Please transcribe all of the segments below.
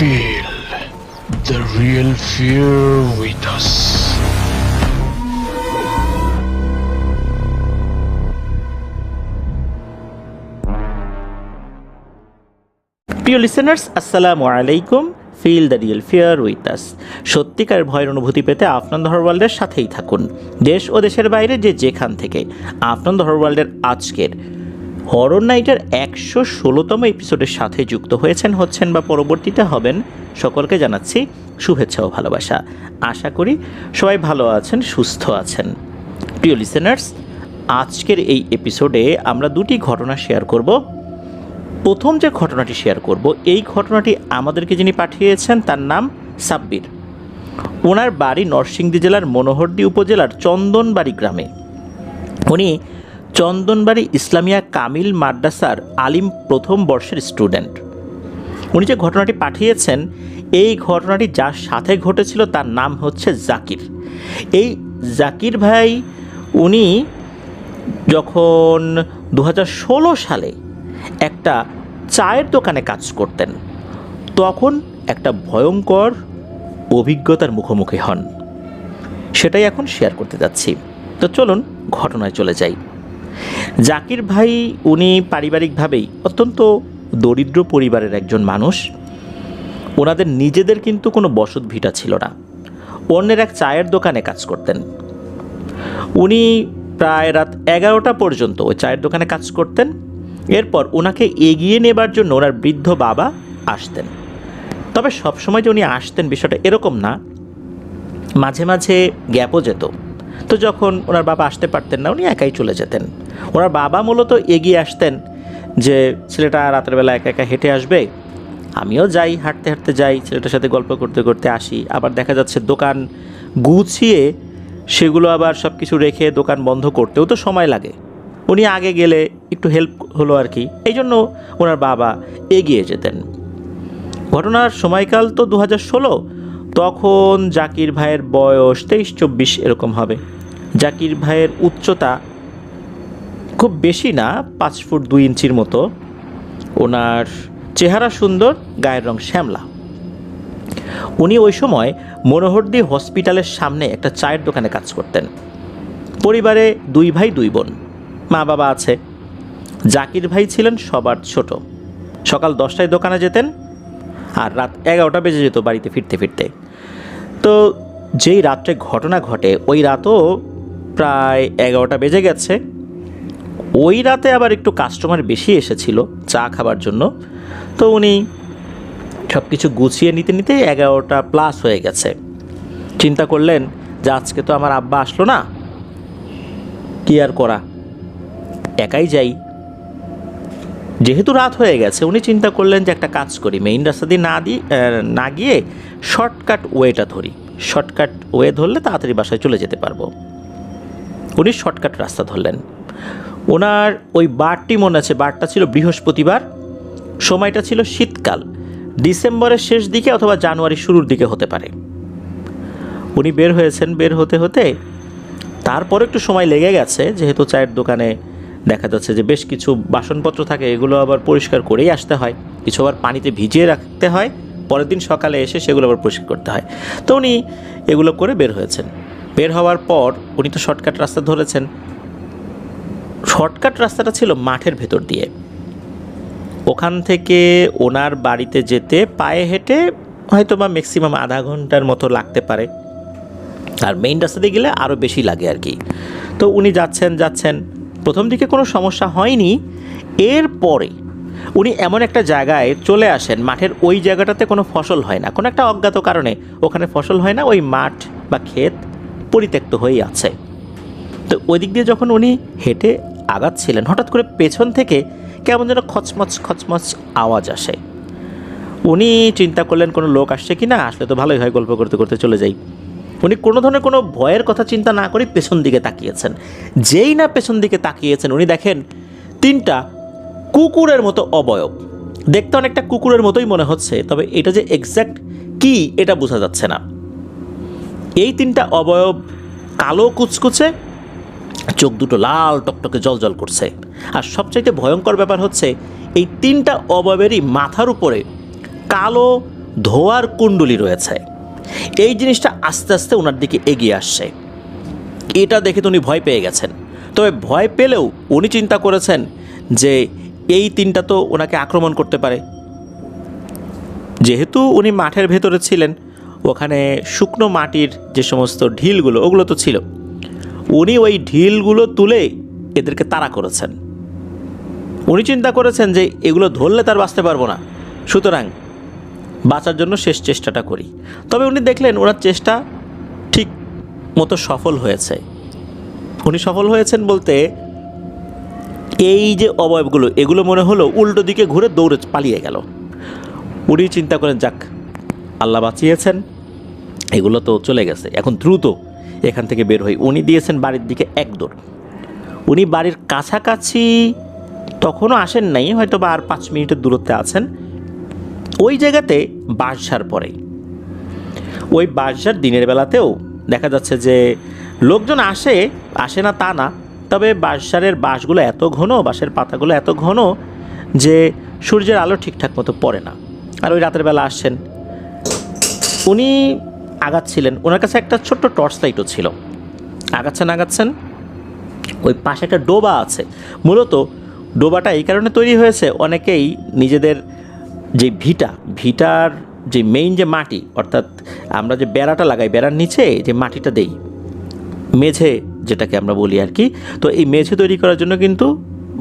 Feel the real fear with us. প্রিয় listeners, আসসালামু আলাইকুম। Feel the real fear with us. সত্যিকার ভয়ের অনুভূতি পেতে আফনান হরর ওয়ার্ল্ডের সাথেই থাকুন। দেশ ও দেশের বাইরে যেখান থেকে আফনান হরর ওয়ার্ল্ডের আজকের হরর নাইটের 116তম এপিসোডের সাথে যুক্ত হচ্ছেন বা পরবর্তীতে হবেন, সকলকে জানাচ্ছি শুভেচ্ছা ও ভালোবাসা। আশা করি সবাই ভালো আছেন, সুস্থ আছেন। প্রিয় লিসেনার্স, আজকের এই এপিসোডে আমরা দুটি ঘটনা শেয়ার করব। প্রথম যে ঘটনাটি শেয়ার করব, এই ঘটনাটি আমাদেরকে যিনি পাঠিয়েছেন তার নাম সাব্বির। ওনার বাড়ি নরসিংদী জেলার মনোহরদী উপজেলার চন্দনবাড়ি গ্রামে। উনি চন্দনবাড়ি ইসলামিয়া কামিল মাদ্রাসার আলিম প্রথম বর্ষের স্টুডেন্ট। উনি যে ঘটনাটি পাঠিয়েছেন, এই ঘটনাটি যার সাথে ঘটেছিল তার নাম হচ্ছে জাকির। এই জাকির ভাই উনি যখন 2016 সালে একটা চায়ের দোকানে কাজ করতেন, তখন একটা ভয়ঙ্কর অভিজ্ঞতার মুখোমুখি হন। সেটাই এখন শেয়ার করতে যাচ্ছি। তো চলুন ঘটনায় চলে যাই। জাকির ভাই উনি পারিবারিকভাবেই অত্যন্ত দরিদ্র পরিবারের একজন মানুষ। ওনাদের নিজেদের কিন্তু কোনো বসত ভিটা ছিল না, অন্যের এক চায়ের দোকানে কাজ করতেন। উনি প্রায় রাত 11টা পর্যন্ত ওই চায়ের দোকানে কাজ করতেন। এরপর ওনাকে এগিয়ে নেবার জন্য ওনার বৃদ্ধ বাবা আসতেন। তবে সবসময় যে উনি আসতেন বিষয়টা এরকম না, মাঝে মাঝে গ্যাপও যেত। তো যখন ওনার বাবা আসতে পারতেন না, উনি একাই চলে যেতেন। ওনার বাবা মূলত এগিয়ে আসতেন যে ছেলেটা রাতের বেলা একা একা হেঁটে আসবে, আমিও যাই, হাঁটতে হাঁটতে যাই, ছেলেটার সাথে গল্প করতে করতে আসি। আবার দেখা যাচ্ছে দোকান গুছিয়ে সেগুলো আবার সব কিছু রেখে দোকান বন্ধ করতেও তো সময় লাগে। উনি আগে গেলে একটু হেল্প হলো আর কি, এই জন্য ওনার বাবা এগিয়ে যেতেন। ঘটনার সময়কাল তো 2016। তখন জাকির ভাইয়ের বয়স 23-24 এরকম হবে। জাকির ভাইয়ের উচ্চতা খুব বেশি না, 5 ফুট 2 ইঞ্চির মতো। ওনার চেহারা সুন্দর, গায়ের রং শ্যামলা। উনি ওই সময় মনোহরদী হসপিটালের সামনে একটা চায়ের দোকানে কাজ করতেন। পরিবারে 2 ভাই 2 বোন, মা বাবা আছে। জাকির ভাই ছিলেন সবার ছোট। সকাল 10টায় দোকানে যেতেন আর রাত 11টা বেজে যেত বাড়িতে ফিরতে ফিরতে। তো যেই রাত্রে ঘটনা ঘটে, ওই রাতও প্রায় 11টা বেজে গেছে। ওই রাতে আবার একটু কাস্টমার বেশি এসেছিল চা খাবার জন্য। তো উনি সব কিছু গুছিয়ে নিতে নিতে 11টা প্লাস হয়ে গেছে। চিন্তা করলেন যে আজকে তো আমার আব্বা আসলো না, কি আর করা, একাই যাই। যেহেতু রাত হয়ে গেছে, উনি চিন্তা করলেন যে একটা কাজ করি, মেইন রাস্তা দিয়ে না গিয়ে শর্টকাট ওয়েটা ধরি। শর্টকাট ওয়ে ধরলে তাড়াতাড়ি বাসায় চলে যেতে পারবো। উনি শর্টকাট রাস্তা ধরলেন। ওনার ওই বারটি মনে আছে, বারটা ছিল বৃহস্পতিবার, সময়টা ছিল শীতকাল, ডিসেম্বরের শেষ দিকে অথবা জানুয়ারির শুরুর দিকে হতে পারে। উনি বের হয়েছেন। বের হতে হতে তারপর একটু সময় লেগে গেছে, যেহেতু চায়ের দোকানে দেখা যাচ্ছে যে বেশ কিছু বাসনপত্র থাকে, এগুলো আবার পরিষ্কার করেই আসতে হয়, কিছু আবার পানিতে ভিজিয়ে রাখতে হয়, পরের দিন সকালে এসে সেগুলো আবার পরিষ্কার করতে হয়। তো উনি এগুলো করে বের হয়েছেন। বের হওয়ার পর উনি তো শর্টকাট রাস্তা ধরেছেন। শর্টকাট রাস্তাটা ছিল মাঠের ভেতর দিয়ে। ওখান থেকে ওনার বাড়িতে যেতে পায়ে হেঁটে হয়তো বা ম্যাক্সিমাম আধা ঘন্টার মতো লাগতে পারে, আর মেইন রাস্তা দিয়ে গেলে আরও বেশি লাগে আর কি। তো উনি যাচ্ছেন, প্রথম দিকে কোনো সমস্যা হয়নি। এরপরে উনি এমন একটা জায়গায় চলে আসেন, মাঠের ওই জায়গাটাতে কোনো ফসল হয় না, কোনো একটা অজ্ঞাত কারণে ওখানে ফসল হয় না, ওই মাঠ বা ক্ষেত পরিত্যক্ত হয়েই আছে। তো ওই দিক দিয়ে যখন উনি হেঁটে আগাচ্ছিলেন, হঠাৎ করে পেছন থেকে কেমন যেন খচমচ আওয়াজ আসে। উনি চিন্তা করলেন কোনো লোক আসছে কি না, আসলে তো ভালোই হয়, গল্প করতে করতে চলে যাই। উনি কোনো ধরনের কোনো ভয়ের কথা চিন্তা না করে পেছন দিকে তাকিয়েছেন। যেই না পেছন দিকে তাকিয়েছেন, উনি দেখেন 3টা কুকুরের মতো অবয়ব। দেখতে অনেকটা কুকুরের মতোই মনে হচ্ছে, তবে এটা যে এক্স্যাক্ট কি এটা বোঝা যাচ্ছে না। এই 3টা অবয়ব কালো কুচকুচে, চোখ দুটো লাল টকটকে জলজল করছে। আর সবচাইতে ভয়ঙ্কর ব্যাপার হচ্ছে, এই 3টা অবয়বেরই মাথার উপরে কালো ধোয়ার কুণ্ডলী রয়েছে। এই জিনিসটা আস্তে আস্তে ওনার দিকে এগিয়ে আসছে। এটা দেখে তো উনি ভয় পেয়ে গেছেন। তবে ভয় পেলেও উনি চিন্তা করেছেন যে এই তিনটা তো ওনাকে আক্রমণ করতে পারে। যেহেতু উনি মাঠের ভেতরে ছিলেন, ওখানে শুকনো মাটির যে সমস্ত ঢিলগুলো ওগুলো তো ছিল, উনি ওই ঢিলগুলো তুলে এদেরকে তাড়া করেছেন। উনি চিন্তা করেছেন যে এগুলো ধরলে তার বাঁচতে পারবো না, সুতরাং বাঁচার জন্য শেষ চেষ্টাটা করি। তবে উনি দেখলেন ওনার চেষ্টা ঠিক মতো সফল হয়েছে। উনি সফল হয়েছেন বলতে এই যে অবয়বগুলো এগুলো মনে হলো উল্টো দিকে ঘুরে দৌড়ে পালিয়ে গেল। উনি চিন্তা করেন, যাক আল্লাহ বাঁচিয়েছেন, এগুলো তো চলে গেছে, এখন দ্রুত এখান থেকে বের হই। উনি দিয়েছেন বাড়ির দিকে এক দৌড়। উনি বাড়ির কাছাকাছি তখনও আসেন নাই, হয়তো বা আর 5 মিনিটের দূরত্বে আছেন। ওই জায়গাতে বাঁশঝাড় পড়ে। ওই বাঁশঝাড় দিনের বেলাতেও দেখা যাচ্ছে যে লোকজন আসে না তা না, তবে বাঁশঝাড়ের বাঁশগুলো এত ঘন, বাঁশের পাতাগুলো এত ঘন যে সূর্যের আলো ঠিকঠাক মতো পড়ে না। আর ওই রাতের বেলা আসছেন, উনি আগাচ্ছিলেন, ওনার কাছে একটা ছোট্ট টর্চ লাইটও ছিল। আগাচ্ছেন, ওই পাশে একটা ডোবা আছে। মূলত ডোবাটা এই কারণে তৈরি হয়েছে, অনেকেই নিজেদের যে ভিটার যে মেইন যে মাটি, অর্থাৎ আমরা যে বেড়াটা লাগাই, বেড়ার নিচে যে মাটিটা দেই, মেঝে যেটাকে আমরা বলি আর কি, তো এই মেঝে তৈরি করার জন্য কিন্তু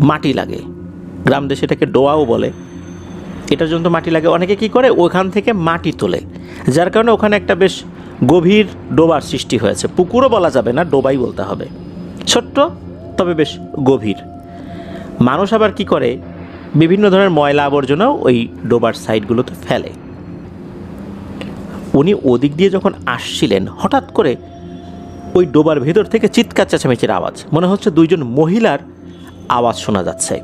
মাটি লাগে। গ্রাম দেশে এটাকে ডোয়াও বলে। এটার জন্য মাটি লাগে। অনেকে কি করে ওখান থেকে মাটি তোলে, যার কারণে ওখানে একটা বেশ গভীর ডোবার সৃষ্টি হয়েছে। পুকুরও বলা যাবে না, ডোবাই বলতে হবে। ছোট্ট তবে বেশ গভীর। মানুষ আবার কি করে বিভিন্ন ধরনের ময়লা আবর্জনাও ওই ডোবার সাইডগুলোতে ফেলে। উনি ওদিক দিয়ে যখন আসছিলেন, হঠাৎ করে ওই ডোবার ভেতর থেকে চিৎকার চেঁচামেচির আওয়াজ, মনে হচ্ছে 2জন মহিলার আওয়াজ শোনা যাচ্ছে।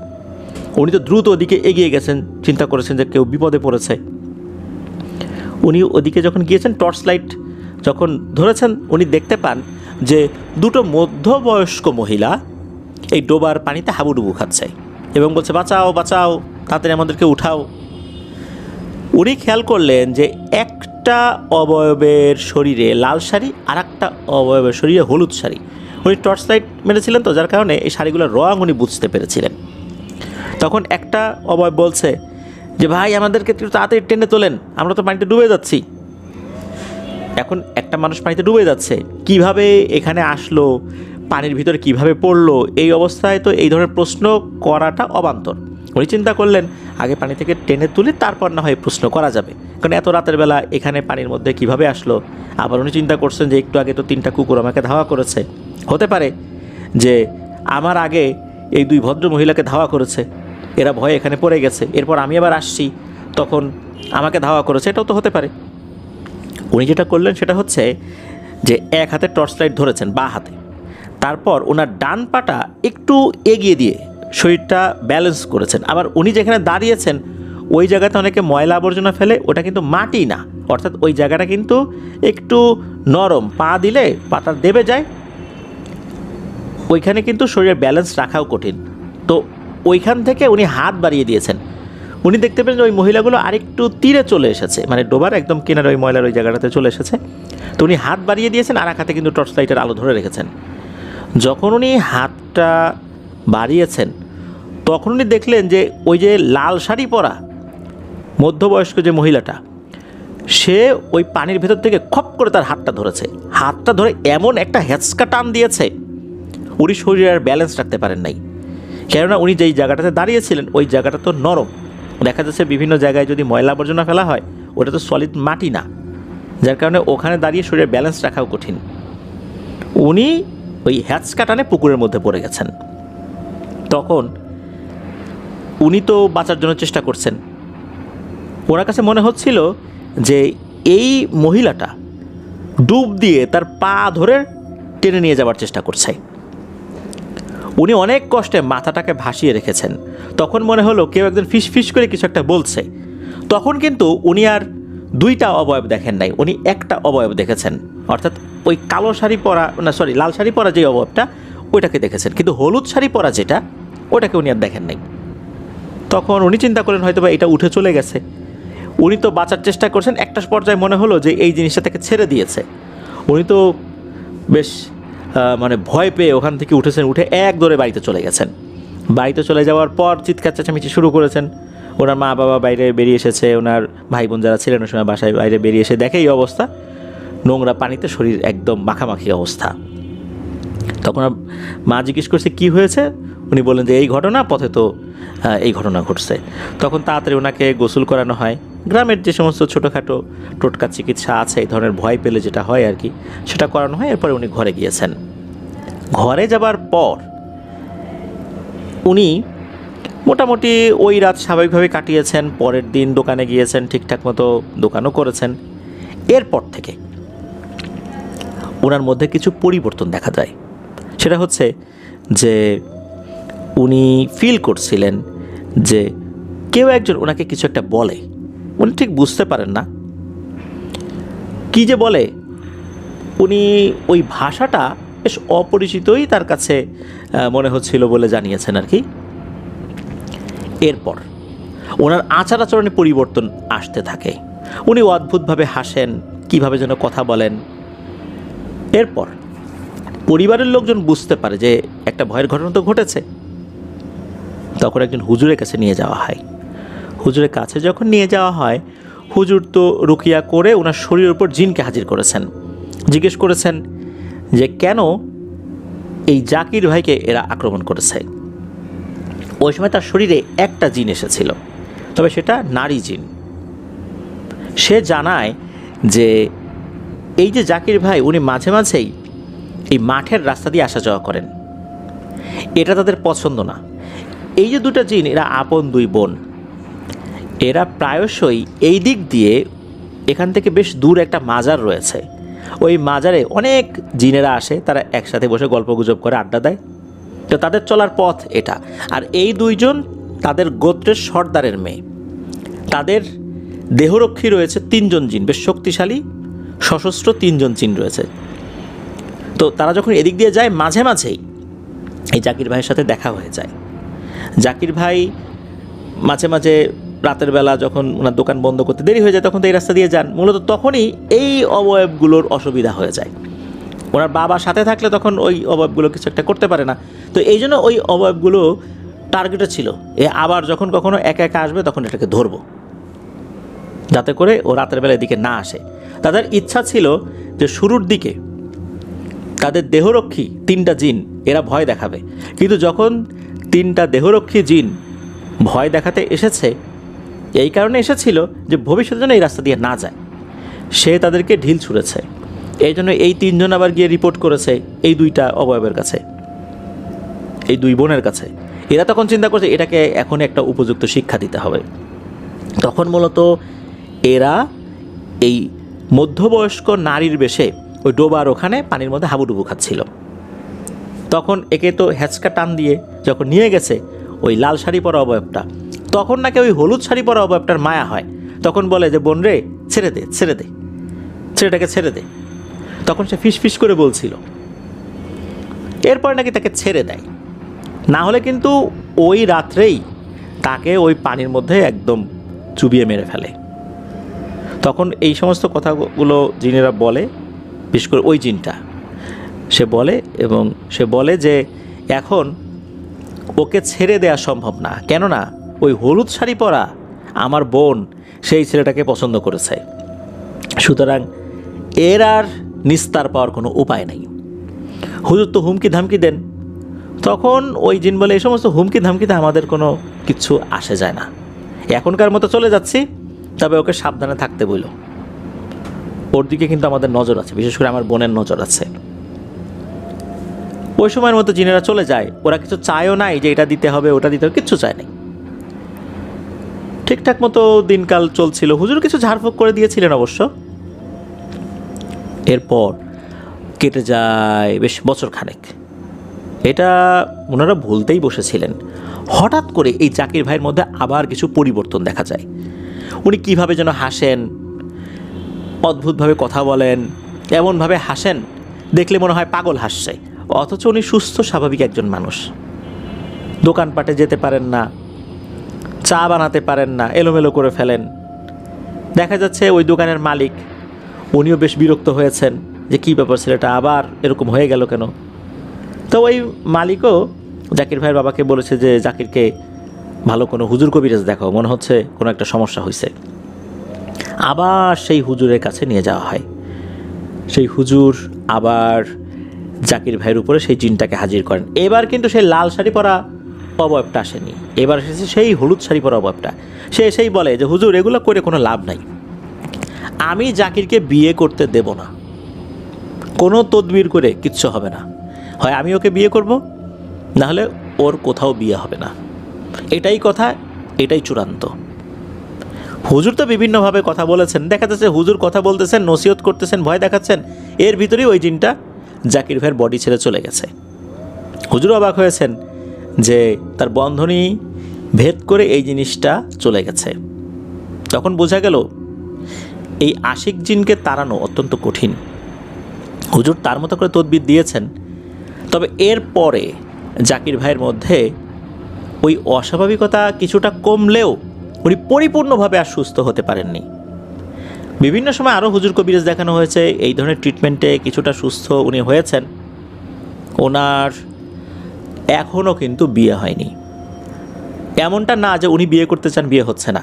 উনি তো দ্রুত ওদিকে এগিয়ে গেছেন, চিন্তা করেছেন যে কেউ বিপদে পড়েছে। উনি ওদিকে যখন গিয়েছেন, টর্চ লাইট যখন ধরেছেন, উনি দেখতে পান যে 2টো মধ্যবয়স্ক মহিলা এই ডোবার পানিতে হাবুডুবু খাচ্ছে এবং বলছে, বাঁচাও বাঁচাও, তাড়াতাড়ি আমাদেরকে উঠাও। উনি খেয়াল করলেন যে একটা অবয়বের শরীরে লাল শাড়ি, আর একটা অবয়বের শরীরে হলুদ শাড়ি। উনি টর্চ লাইট মেরেছিলেন তো, যার কারণে এই শাড়িগুলোর রং উনি বুঝতে পেরেছিলেন। তখন একটা অবয়ব বলছে যে, ভাই আমাদেরকে একটু তাড়াতাড়ি টেনে তোলেন, আমরা তো পানিতে ডুবে যাচ্ছি। এখন একটা মানুষ পানিতে ডুবে যাচ্ছে, কিভাবে এখানে আসলো, পানির ভিতরে কিভাবে পড়লো, এই অবস্থায় তো এই ধরনের প্রশ্ন করাটা অবান্তর। উনি চিন্তা করলেন আগে পানি থেকে টেনে তুলে তারপর না হয় প্রশ্ন করা যাবে, কারণ এত রাতের বেলা এখানে পানির মধ্যে কিভাবে আসলো। আবার উনি চিন্তা করছেন যে একটু আগে তো 3টা কুকুর আমাকে ধাওয়া করেছে, হতে পারে যে আমার আগে এই 2 ভদ্র মহিলাকে ধাওয়া করেছে, এরা ভয়ে এখানে পড়ে গেছে, এরপর আমি আবার আসছি তখন আমাকে ধাওয়া করেছে, এটাও তো হতে পারে। উনি যেটা করলেন সেটা হচ্ছে যে এক হাতে টর্চ লাইট ধরেছেন, বাঁ হাতে, তারপর ওনার ডান পাটা একটু এগিয়ে দিয়ে শরীরটা ব্যালেন্স করেছেন। আবার উনি যেখানে দাঁড়িয়েছেন ওই জায়গাতে অনেকে ময়লা আবর্জনা ফেলে, ওটা কিন্তু মাটি না, অর্থাৎ ওই জায়গাটা কিন্তু একটু নরম, পা দিলে পাটা দেবে যায়, ওইখানে কিন্তু শরীরের ব্যালেন্স রাখাও কঠিন। তো ওইখান থেকে উনি হাত বাড়িয়ে দিয়েছেন। উনি দেখতে পেলেন ওই মহিলাগুলো আরেকটু তীরে চলে এসেছে, মানে ডোবার একদম কিনারে ওই ময়লার ওই জায়গাটাতে চলে এসেছে। তো উনি হাত বাড়িয়ে দিয়েছেন, আর এক হাতে কিন্তু টর্চ লাইটের আলো ধরে রেখেছেন। যখন উনি হাতটা বাড়িয়েছেন তখন উনি দেখলেন যে ওই যে লাল শাড়ি পরা মধ্যবয়স্ক যে মহিলাটা, সে ওই পানির ভেতর থেকে খপ করে তার হাতটা ধরেছে। হাতটা ধরে এমন একটা হেঁচকা টান দিয়েছে, উনি শরীরে আর ব্যালেন্স রাখতে পারেন নাই। কেননা উনি যেই জায়গাটাতে দাঁড়িয়েছিলেন ওই জায়গাটা তো নরম, দেখা যাচ্ছে বিভিন্ন জায়গায় যদি ময়লা আবর্জনা ফেলা হয় ওটা তো সলিড মাটি না, যার কারণে ওখানে দাঁড়িয়ে শরীরের ব্যালেন্স রাখাও কঠিন। উনি ওই হ্যাচকা টানে পুকুরের মধ্যে পড়ে গেছেন। তখন উনি তো বাঁচার জন্য চেষ্টা করছেন। ওনার কাছে মনে হচ্ছিল যে এই মহিলাটা ডুব দিয়ে তার পা ধরে টেনে নিয়ে যাওয়ার চেষ্টা করছে। উনি অনেক কষ্টে মাথাটাকে ভাসিয়ে রেখেছেন। তখন মনে হলো কেউ একজন ফিস ফিস করে কিছু একটা বলছে। তখন কিন্তু উনি আর 2টা অবয়ব দেখেন নাই, উনি একটা অবয়ব দেখেছেন, অর্থাৎ ওই কালো শাড়ি পরা, না সরি লাল শাড়ি পরা যে অবয়বটা ওইটাকে দেখেছেন, কিন্তু হলুদ শাড়ি পরা যেটা ওটাকে উনি আর দেখেন নাই। তখন উনি চিন্তা করেন হয়তো বা এটা উঠে চলে গেছে। উনি তো বাঁচার চেষ্টা করছেন, একটা পর্যায়ে মনে হলো যে এই জিনিসটা তাকে ছেড়ে দিয়েছে। উনি তো বেশ মানে ভয় পেয়ে ওখান থেকে উঠেছেন, উঠে এক দৌড়ে বাড়িতে চলে গেছেন। বাড়িতে চলে যাওয়ার পর চিৎকার চেঁচামেচি শুরু করেছেন। ওনার মা বাবা বাইরে বেরিয়ে এসেছে, ওনার ভাই বোন যারা ছিলেন ওই সময় বাসায় বাইরে বেরিয়ে এসে দেখে এই অবস্থা, নোংরা পানিতে শরীর একদম মাখামাখি অবস্থা। তখন মা জিজ্ঞেস করছে কী হয়েছে, উনি বললেন যে এই ঘটনা, পথে তো এই ঘটনা ঘটছে। তখন তাড়াতাড়ি ওনাকে গোসল করানো হয়। গ্রামের যে সমস্ত ছোটোখাটো টোটকা চিকিৎসা আছে এই ধরনের ভয় পেলে যেটা হয় আর কি, সেটা করানো হয়। এরপরে উনি ঘরে গিয়েছেন। ঘরে যাবার পর উনি মোটামুটি ওই রাত স্বাভাবিকভাবে কাটিয়েছেন। পরের দিন দোকানে গিয়েছেন, ঠিকঠাক মতো দোকানও করেছেন। এরপর থেকে ওনার মধ্যে কিছু পরিবর্তন দেখা যায়। সেটা হচ্ছে যে উনি ফিল করছিলেন যে কেউ একজন ওনাকে কিছু একটা বলে, উনি ঠিক বুঝতে পারেন না কী যে বলে। উনি ওই ভাষাটা বেশ অপরিচিতই তার কাছে মনে হচ্ছিল বলে জানিয়েছেন আর কি। এরপর ওনার আচার আচরণে পরিবর্তন আসতে থাকে। উনি অদ্ভুতভাবে হাসেন, কীভাবে যেন কথা বলেন। এরপর পরিবারের লোকজন বুঝতে পারে যে একটা ভয়ের ঘটনা তো ঘটেছে। তখন একজন হুজুরের কাছে নিয়ে যাওয়া হয়। হুজুরের কাছে যখন নিয়ে যাওয়া হয়, হুজুর তো রুকিয়া করে ওনার শরীরের উপর জিনকে হাজির করেছেন। জিজ্ঞেস করেছেন যে কেন এই জাকির ভাইকে এরা আক্রমণ করেছে। ওই সময় তার শরীরে একটা জিন এসেছিল, তবে সেটা নারী জিন। সে জানায় যে এই যে জাকির ভাই, উনি মাঝে মাঝেই এই মাঠের রাস্তা দিয়ে আসা যাওয়া করেন, এটা তাদের পছন্দ না। এই যে দুটো জিন, এরা আপন দুই বোন। এরা প্রায়শই এই দিক দিয়ে, এখান থেকে বেশ দূর একটা মাজার রয়েছে, ওই মাজারে অনেক জিনেরা আসে, তারা একসাথে বসে গল্পগুজব করে, আড্ডা দেয়। তো তাদের চলার পথ এটা। আর এই দুইজন তাদের গোত্রের সর্দারের মেয়ে। তাদের দেহরক্ষী রয়েছে তিনজন জিন, বেশ শক্তিশালী সশস্ত্র তিনজন জিন রয়েছে। তো তারা যখন এদিক দিয়ে যায়, মাঝে মাঝেই এই জাকির ভাইয়ের সাথে দেখা হয়ে যায়। জাকির ভাই মাঝে মাঝে রাতের বেলা যখন ওনার দোকান বন্ধ করতে দেরি হয়ে যায়, তখন তো এই রাস্তা দিয়ে যান। মূলত তখনই এই অবয়বগুলোর অসুবিধা হয়ে যায়। ওনার বাবা সাথে থাকলে তখন ওই অবয়বগুলো কিছু একটা করতে পারে না। তো এই জন্য ওই অবয়বগুলো টার্গেটে ছিল, আবার যখন কখনো একা একা আসবে তখন এটাকে ধরবো, যাতে করে ও রাতের বেলা এদিকে না আসে। তাদের ইচ্ছা ছিল যে শুরুর দিকে তাদের দেহরক্ষী তিনটা জিন এরা ভয় দেখাবে, কিন্তু যখন তিনটা দেহরক্ষী জিন ভয় দেখাতে এসেছে, এই কারণে এসেছিল যে ভবিষ্যতের জন্য এই রাস্তা দিয়ে না যায়, সে তাদেরকে ঢিল ছুঁড়েছে। এই জন্য এই তিনজন আবার গিয়ে রিপোর্ট করেছে এই দুইটা অবয়বের কাছে, এই দুই বোনের কাছে। এরা তখন চিন্তা করছে এটাকে এখন একটা উপযুক্ত শিক্ষা দিতে হবে। তখন মূলত এরা এই মধ্যবয়স্ক নারীর বেশে ওই ডোবার ওখানে পানির মধ্যে হাবুডুবু খাচ্ছিল। তখন একে তো হ্যাচকা টান দিয়ে যখন নিয়ে গেছে ওই লাল শাড়ি পরা অবয়বটা, তখন নাকি ওই হলুদ শাড়ি পরা অবয়বটার মায়া হয়। তখন বলে যে বোন রে, ছেড়ে দে, ছেড়ে দে, ছেলেটাকে ছেড়ে দে। তখন সে ফিস ফিস করে বলছিল। এরপর নাকি তাকে ছেড়ে দেয়, না হলে কিন্তু ওই রাত্রেই তাকে ওই পানির মধ্যে একদম চুবিয়ে মেরে ফেলে। তখন এই সমস্ত কথাগুলো জিনেরা বলে, বিশেষ করে ওই জিনটা সে বলে, এবং সে বলে যে এখন ওকে ছেড়ে দেওয়া সম্ভব না, কেননা ওই হলুদ শাড়ি পরা আমার বোন সেই ছেলেটাকে পছন্দ করেছে। সুতরাং এর আর নিস্তার পাওয়ার কোনো উপায় নেই। হুজুর তো হুমকি ধামকি দেন। তখন ওই জিন বলে এই সমস্ত হুমকি ধামকিতে আমাদের কোনো কিছু আসে যায় না, এখনকার মতো চলে যাচ্ছি, তবে ওকে সাবধানে থাকতে বলল। ওর দিকে কিন্তু আমাদের নজর আছে, বিশেষ করে আমার বোনের নজর আছে। ওই সময়ের মতো জিনেরা চলে যায়। ওরা কিছু চায়ও নাই যে এটা দিতে হবে ওটা দিতে হবে, কিচ্ছু চায় নাই। ঠিকঠাক মতো দিনকাল চলছিল। হুজুর কিছু ঝাড়ফুঁক করে দিয়েছিলেন অবশ্য। এরপর কেটে যায় বেশ বছর খানেক। এটা ওনারা ভুলতেই বসেছিলেন। হঠাৎ করে এই জাকির ভাইয়ের মধ্যে আবার কিছু পরিবর্তন দেখা যায়। উনি কীভাবে যেন হাসেন, অদ্ভুতভাবে কথা বলেন, এমনভাবে হাসেন দেখলে মনে হয় পাগল হাসছে, অথচ উনি সুস্থ স্বাভাবিক একজন মানুষ। দোকানপাটে যেতে পারেন না, চা বানাতে পারেন না, এলোমেলো করে ফেলেন, দেখা যাচ্ছে ওই দোকানের মালিক উনিও বেশ বিরক্ত হয়েছেন যে কী ব্যাপার, ছেলেটা আবার এরকম হয়ে গেল কেন। তো ওই মালিকও জাকির ভাইয়ের বাবাকে বলেছে যে জাকিরকে ভালো কোনো হুজুর কবিরাজ দেখাও, মনে হচ্ছে কোনো একটা সমস্যা হয়েছে। আবার সেই হুজুরের কাছে নিয়ে যাওয়া হয়। সেই হুজুর আবার জাকির ভাইয়ের উপরে সেই জিনটাকে হাজির করেন। এবার কিন্তু সেই লাল শাড়ি পরা অবয়বটা আসেনি, এবার এসেছে সেই হলুদ শাড়ি পরা অবয়বটা। সে এসেই বলে যে হুজুর, এগুলো করে কোনো লাভ নাই, আমি জাকিরকে বিয়ে করতে দেব না, কোনো তদবির করে কিচ্ছু হবে না, হয় আমি ওকে বিয়ে করব, নাহলে ওর কোথাও বিয়ে হবে না, এটাই কথা, এটাই চূড়ান্ত। হুজুর তো বিভিন্নভাবে কথা বলেছেন, দেখা যাচ্ছে হুজুর কথা বলতেছেন, নসিহত করতেছেন, ভয় দেখাচ্ছেন, এর ভিতরেই ওই জিনটা জাকির ভাইয়ের বডি ছেড়ে চলে গেছে। হুজুর অবাক হয়েছেন যে তার বন্ধনী ভেদ করে এই জিনিসটা চলে গেছে। তখন বোঝা গেল এই আশিক জিনকে তাড়ানো অত্যন্ত কঠিন। হুজুর তার মতো করে তদবির দিয়েছেন, তবে এর পরে জাকির ভাইয়ের মধ্যে ওই অস্বাভাবিকতা কিছুটা কমলেও উনি পরিপূর্ণভাবে আর সুস্থ হতে পারেননি। বিভিন্ন সময় আরও হুজুর কবিরাজ দেখানো হয়েছে, এই ধরনের ট্রিটমেন্টে কিছুটা সুস্থ উনি হয়েছেন। ওনার এখনও কিন্তু বিয়ে হয়নি। এমনটা না যে উনি বিয়ে করতে চান, বিয়ে হচ্ছে না।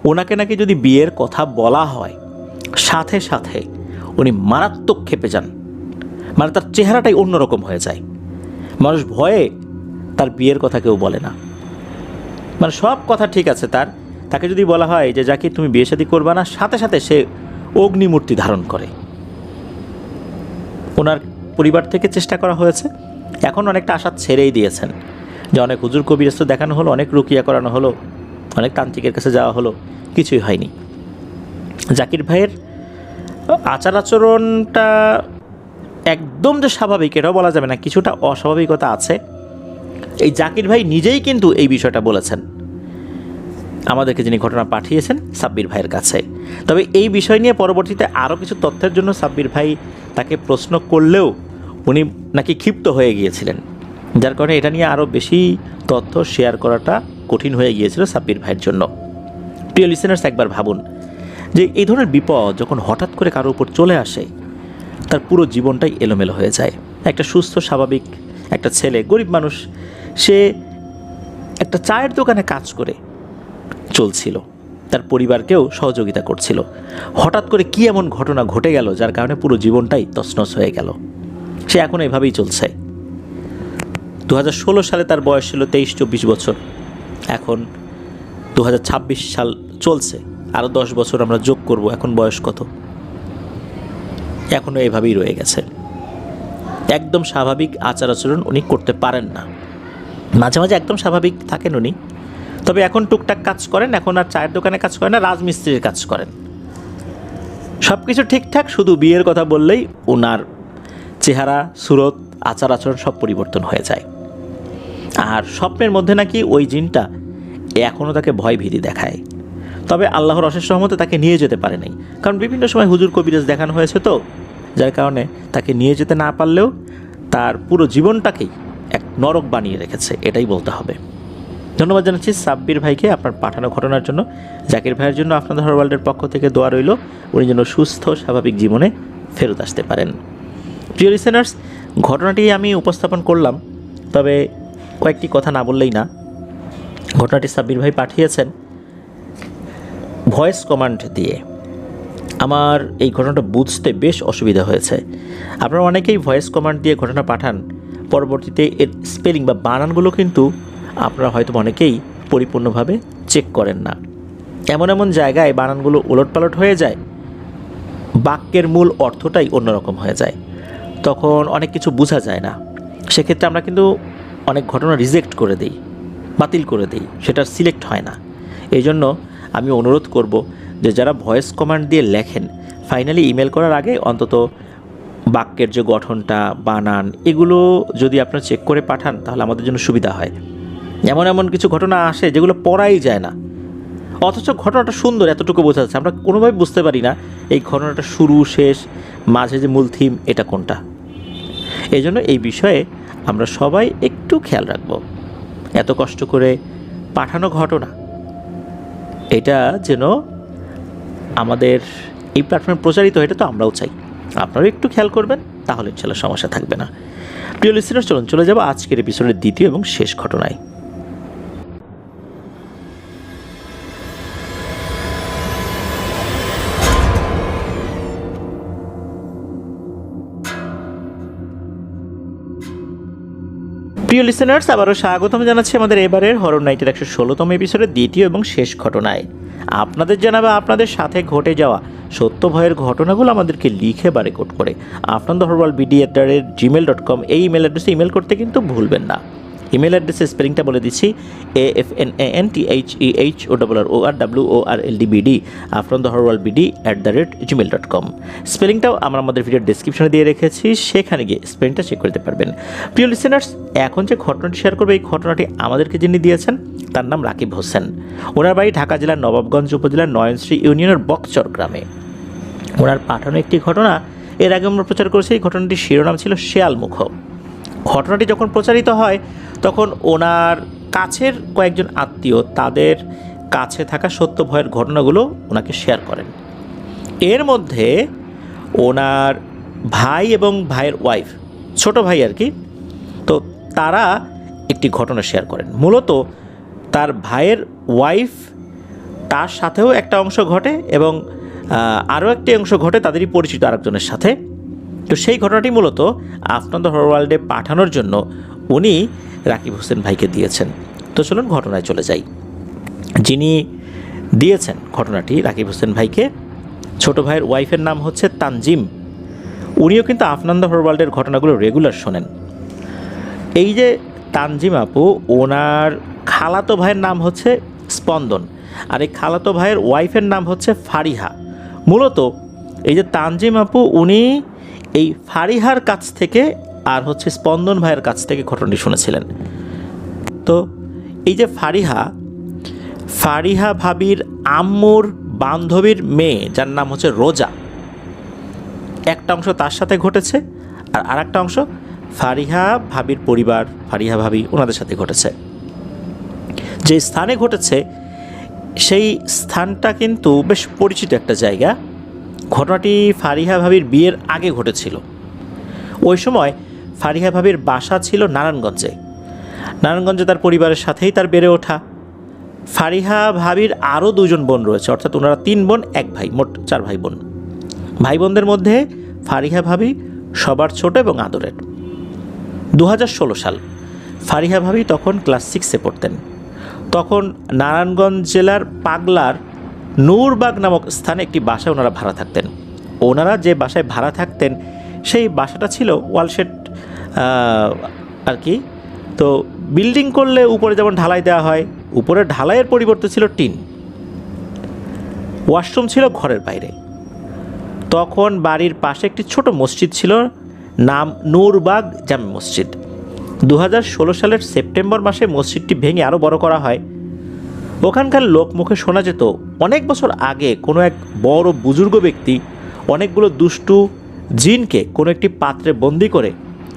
ওনাকে নাকি যদি বিয়ের কথা বলা হয়, সাথে সাথে উনি মারাত্মক ক্ষেপে যান, মানে তার চেহারাটাই অন্যরকম হয়ে যায়। মানুষ ভয়ে তার বিয়ের কথা কেউ বলে না, মানে সব কথা ঠিক আছে তাকে যদি বলা হয় যে জাকির তুমি বিয়ে শাদী করবা না, সাথে সাথে সে অগ্নিমূর্তি ধারণ করে। ওনার পরিবার থেকে চেষ্টা করা হয়েছে, এখন অনেকটা আশা ছেড়েই দিয়েছেন যে অনেক হুজুর কবিরাজ তো দেখানো হলো, অনেক রুকিয়া করানো হলো, অনেক তান্ত্রিকের কাছে যাওয়া হলো, কিছুই হয়নি। জাকির ভাইয়ের আচার আচরণটা একদম যে স্বাভাবিক এটাও বলা যাবে না, কিছুটা অস্বাভাবিকতা আছে। এই জাকির ভাই নিজেই কিন্তু এই বিষয়টা বলেছেন আমাদেরকে, যিনি ঘটনা পাঠিয়েছেন সাব্বির ভাইয়ের কাছে। তবে এই বিষয় নিয়ে পরবর্তীতে আরও কিছু তথ্যের জন্য সাব্বির ভাই তাকে প্রশ্ন করলেও উনি নাকি ক্ষিপ্ত হয়ে গিয়েছিলেন, যার কারণে এটা নিয়ে আরও বেশি তথ্য শেয়ার করাটা কঠিন হয়ে গিয়েছিল সাব্বির ভাইয়ের জন্য। প্রিয় লিসেনার্স, একবার ভাবুন যে এই ধরনের বিপদ যখন হঠাৎ করে কারোর উপর চলে আসে, তার পুরো জীবনটাই এলোমেলো হয়ে যায়। একটা সুস্থ স্বাভাবিক একটা ছেলে, গরিব মানুষ, সে একটা চায়ের দোকানে কাজ করে চলছিল, তার পরিবারকেও সহযোগিতা করছিল। হঠাৎ করে কী এমন ঘটনা ঘটে গেল যার কারণে পুরো জীবনটাই তছনছ হয়ে গেল। সে এখন এভাবেই চলছে। 2016 সালে তার বয়স ছিল 23-24 বছর, এখন 2026 সাল চলছে, আরও 10 বছর আমরা যোগ করব, এখন বয়স কত? এখনও এভাবেই রয়ে গেছে। একদম স্বাভাবিক আচার আচরণ উনি করতে পারেন না, মাঝে মাঝে একদম স্বাভাবিক থাকেন উনি, তবে এখন টুকটাক কাজ করেন, এখন আর চায়ের দোকানে কাজ করেন না, রাজমিস্ত্রির কাজ করেন। সব কিছু ঠিকঠাক, শুধু বিয়ের কথা বললেই ওনার চেহারা, সুরত, আচার আচরণ সব পরিবর্তন হয়ে যায়। আর স্বপ্নের মধ্যে নাকি ওই জিনটা এখনও তাকে ভয় ভীতি দেখায়, তবে আল্লাহর অশেষ রহমতে তাকে নিয়ে যেতে পারে নাই, কারণ বিভিন্ন সময় হুজুর কবিরাজ দেখানো হয়েছে তো, যার কারণে তাকে নিয়ে যেতে না পারলেও তার পুরো জীবনটাকেই এক নরক বানিয়ে রেখেছে, এটাই বলতে হবে। ধন্যবাদ জানাচ্ছি সাব্বির ভাইকে আপনার পাঠানো ঘটনার জন্য। জাকির ভাইয়ের জন্য আপনাদের ওয়ার্ল্ডের পক্ষ থেকে দোয়া রইল, উনি যেন সুস্থ স্বাভাবিক জীবনে ফেরত আসতে পারেন। প্রিয় লিসেনার্স, ঘটনাটি আমি উপস্থাপন করলাম, তবে কয়েকটি কথা না বললেই না। ঘটনাটি সাব্বির ভাই পাঠিয়েছেন ভয়েস কমান্ড দিয়ে। আমার এই ঘটনাটা বুঝতে বেশ অসুবিধা হয়েছে। আপনারা অনেকেই ভয়েস কমান্ড দিয়ে ঘটনা পাঠান, পরবর্তীতে এর স্পেলিং বা বানানগুলো কিন্তু আপনারা হয়তো অনেকেই পরিপূর্ণভাবে চেক করেন না। এমন এমন জায়গায় বানানগুলো ওলটপালট হয়ে যায়, বাক্যের মূল অর্থটাই অন্যরকম হয়ে যায়, তখন অনেক কিছু বোঝা যায় না। সেক্ষেত্রে আমরা কিন্তু অনেক ঘটনা রিজেক্ট করে দিই, বাতিল করে দিই, সেটা সিলেক্ট হয় না। এই জন্য আমি অনুরোধ করব যে যারা ভয়েস কমান্ড দিয়ে লেখেন, ফাইনালি ইমেল করার আগে অন্তত বাক্যের যে গঠনটা, বানান, এগুলো যদি আপনারা চেক করে পাঠান তাহলে আমাদের জন্য সুবিধা হয়। এমন এমন কিছু ঘটনা আসে যেগুলো পড়াই যায় না, অথচ ঘটনাটা সুন্দর, এতটুকু বোঝা যাচ্ছে, আমরা কোনোভাবে বুঝতে পারি না এই ঘটনাটা শুরু, শেষ, মাঝে যে মূল থিম, এটা কোনটা। এই জন্য এই বিষয়ে আমরা সবাই একটু খেয়াল রাখব। এত কষ্ট করে পাঠানো ঘটনা, এটা যেন আমাদের এই প্ল্যাটফর্মে প্রচারিত এটা তো আমরাও চাই, আপনারাও একটু খেয়াল করবেন, তাহলে ইনশাল্লাহ সমস্যা থাকবে না। প্রিয় লিসেনার, চলুন চলে যাব আজকের এপিসোডের দ্বিতীয় এবং শেষ ঘটনায়। প্রিয় লিসেনার্স, আবারও স্বাগতম জানাচ্ছি আমাদের এবারের হরর নাইটের 116তম এপিসোডের দ্বিতীয় এবং শেষ ঘটনায়। আপনাদের জানাবে আপনাদের সাথে ঘটে যাওয়া সত্য ভয়ের ঘটনাগুলো আমাদেরকে লিখে বা রেকর্ড করে afnanthorwalbd@gmail.com এই ইমেল অ্যাড্রেসে ইমেল করতে কিন্তু ভুলবেন না। ইমেল অ্যাড্রেসের স্পেলিংটা বলে দিচ্ছি, AFNANTHEHORWORLDBD afnanthorwalbd@gmail.com। স্পেলিংটাও আমরা আমাদের ভিডিওর ডেসক্রিপশনে দিয়ে রেখেছি, সেখানে গিয়ে স্পেলিংটা চেক করতে পারবেন। প্রিয় লিসেনার্স, এখন যে ঘটনাটি শেয়ার করবে, এই ঘটনাটি আমাদেরকে যিনি দিয়েছেন তার নাম রাকিব হোসেন। ওনার বাড়ি ঢাকা জেলার নবাবগঞ্জ উপজেলার নয়নশ্রী ইউনিয়নের বকচর গ্রামে। ওনার পাঠানো একটি ঘটনা এর আগে আমরা প্রচার করেছি। এই ঘটনাটির শিরোনাম ছিল শেয়ালমুখ। ঘটনাটি যখন প্রচারিত হয় তখন ওনার কাছের কয়েকজন আত্মীয় তাদের কাছে থাকা সত্য ভয়ের ঘটনাগুলো ওনাকে শেয়ার করেন। এর মধ্যে ওনার ভাই এবং ভাইয়ের ওয়াইফ, ছোট ভাই আর কি, তো তারা একটি ঘটনা শেয়ার করেন। মূলত তার ভাইয়ের ওয়াইফ তার সাথেও একটা অংশ ঘটে এবং আরও একটি অংশ ঘটে তাদেরই পরিচিত আরেকজনের সাথে। তো সেই ঘটনাটি মূলত আফনান দ্য হরর ওয়ার্ল্ডে পাঠানোর জন্য উনি রাকিব হোসেন ভাইকে দিয়েছেন। তো চলুন ঘটনায় চলে যাই। যিনি দিয়েছেন ঘটনাটি রাকিব হোসেন ভাইকে, ছোট ভাইয়ের ওয়াইফের নাম হচ্ছে তানজিম। উনিও কিন্তু আফনান দ্য হরর ওয়ার্ল্ডের ঘটনাগুলো রেগুলার শোনেন। এই যে তানজিম আপু, ওনার খালাতো ভাইয়ের নাম হচ্ছে স্পন্দন, আর এই খালাতো ভাইয়ের ওয়াইফের নাম হচ্ছে ফারিহা। মূলত এই যে তানজিম আপু, উনি এই ফারিহার কাছ থেকে আর হচ্ছে স্পন্দন ভাইয়ের কাছ থেকে ঘটনাটি শুনেছিলেন। তো এই যে ফারিহা ভাবির আম্মুর বান্ধবীর মেয়ে, যার নাম হচ্ছে রোজা, একটা অংশ তার সাথে ঘটেছে, আর আরেকটা অংশ ফারিহা ভাবির পরিবার, ফারিহা ভাবি ওনাদের সাথে ঘটেছে। যে স্থানে ঘটেছে সেই স্থানটা কিন্তু বেশ পরিচিত একটা জায়গা। ঘটনাটি ফারিহা ভাবির বিয়ের আগে ঘটেছিল। ওই সময় ফারিহা ভাবির বাসা ছিল নারায়ণগঞ্জে। নারায়ণগঞ্জে তার পরিবারের সাথেই তার বেড়ে ওঠা। ফারিহা ভাবির আরও দুজন বোন রয়েছে, অর্থাৎ ওনারা 3 বোন 1 ভাই, মোট 4 ভাই বোন। ভাই বোনদের মধ্যে ফারিহা ভাবি সবার ছোট এবং আদরের। 2016 সাল, ফারিহা ভাবি তখন ক্লাস 6-এ পড়তেন। তখন নারায়ণগঞ্জ জেলার পাগলার নূরবাগ নামক স্থানে একটি বাসায় ওনারা ভাড়া থাকতেন। ওনারা যে বাসায় ভাড়া থাকতেন সেই বাসাটা ছিল ওয়ালশেড আর কি। তো বিল্ডিং করলে উপরে যেমন ঢালাই দেওয়া হয়, উপরে ঢালাইয়ের পরিবর্তে ছিল টিন। ওয়াশরুম ছিল ঘরের বাইরে। তখন বাড়ির পাশে একটি ছোট মসজিদ ছিল, নাম নূরবাগ জামে মসজিদ। 2016 সালের সেপ্টেম্বর মাসে মসজিদটি ভেঙে আরও বড় করা হয়। ওখানকার লোকমুখে শোনা যেত অনেক বছর আগে কোনো এক বড় বুজুর্গ ব্যক্তি অনেকগুলো দুষ্টু জিনকে কোনো একটি পাত্রে বন্দি করে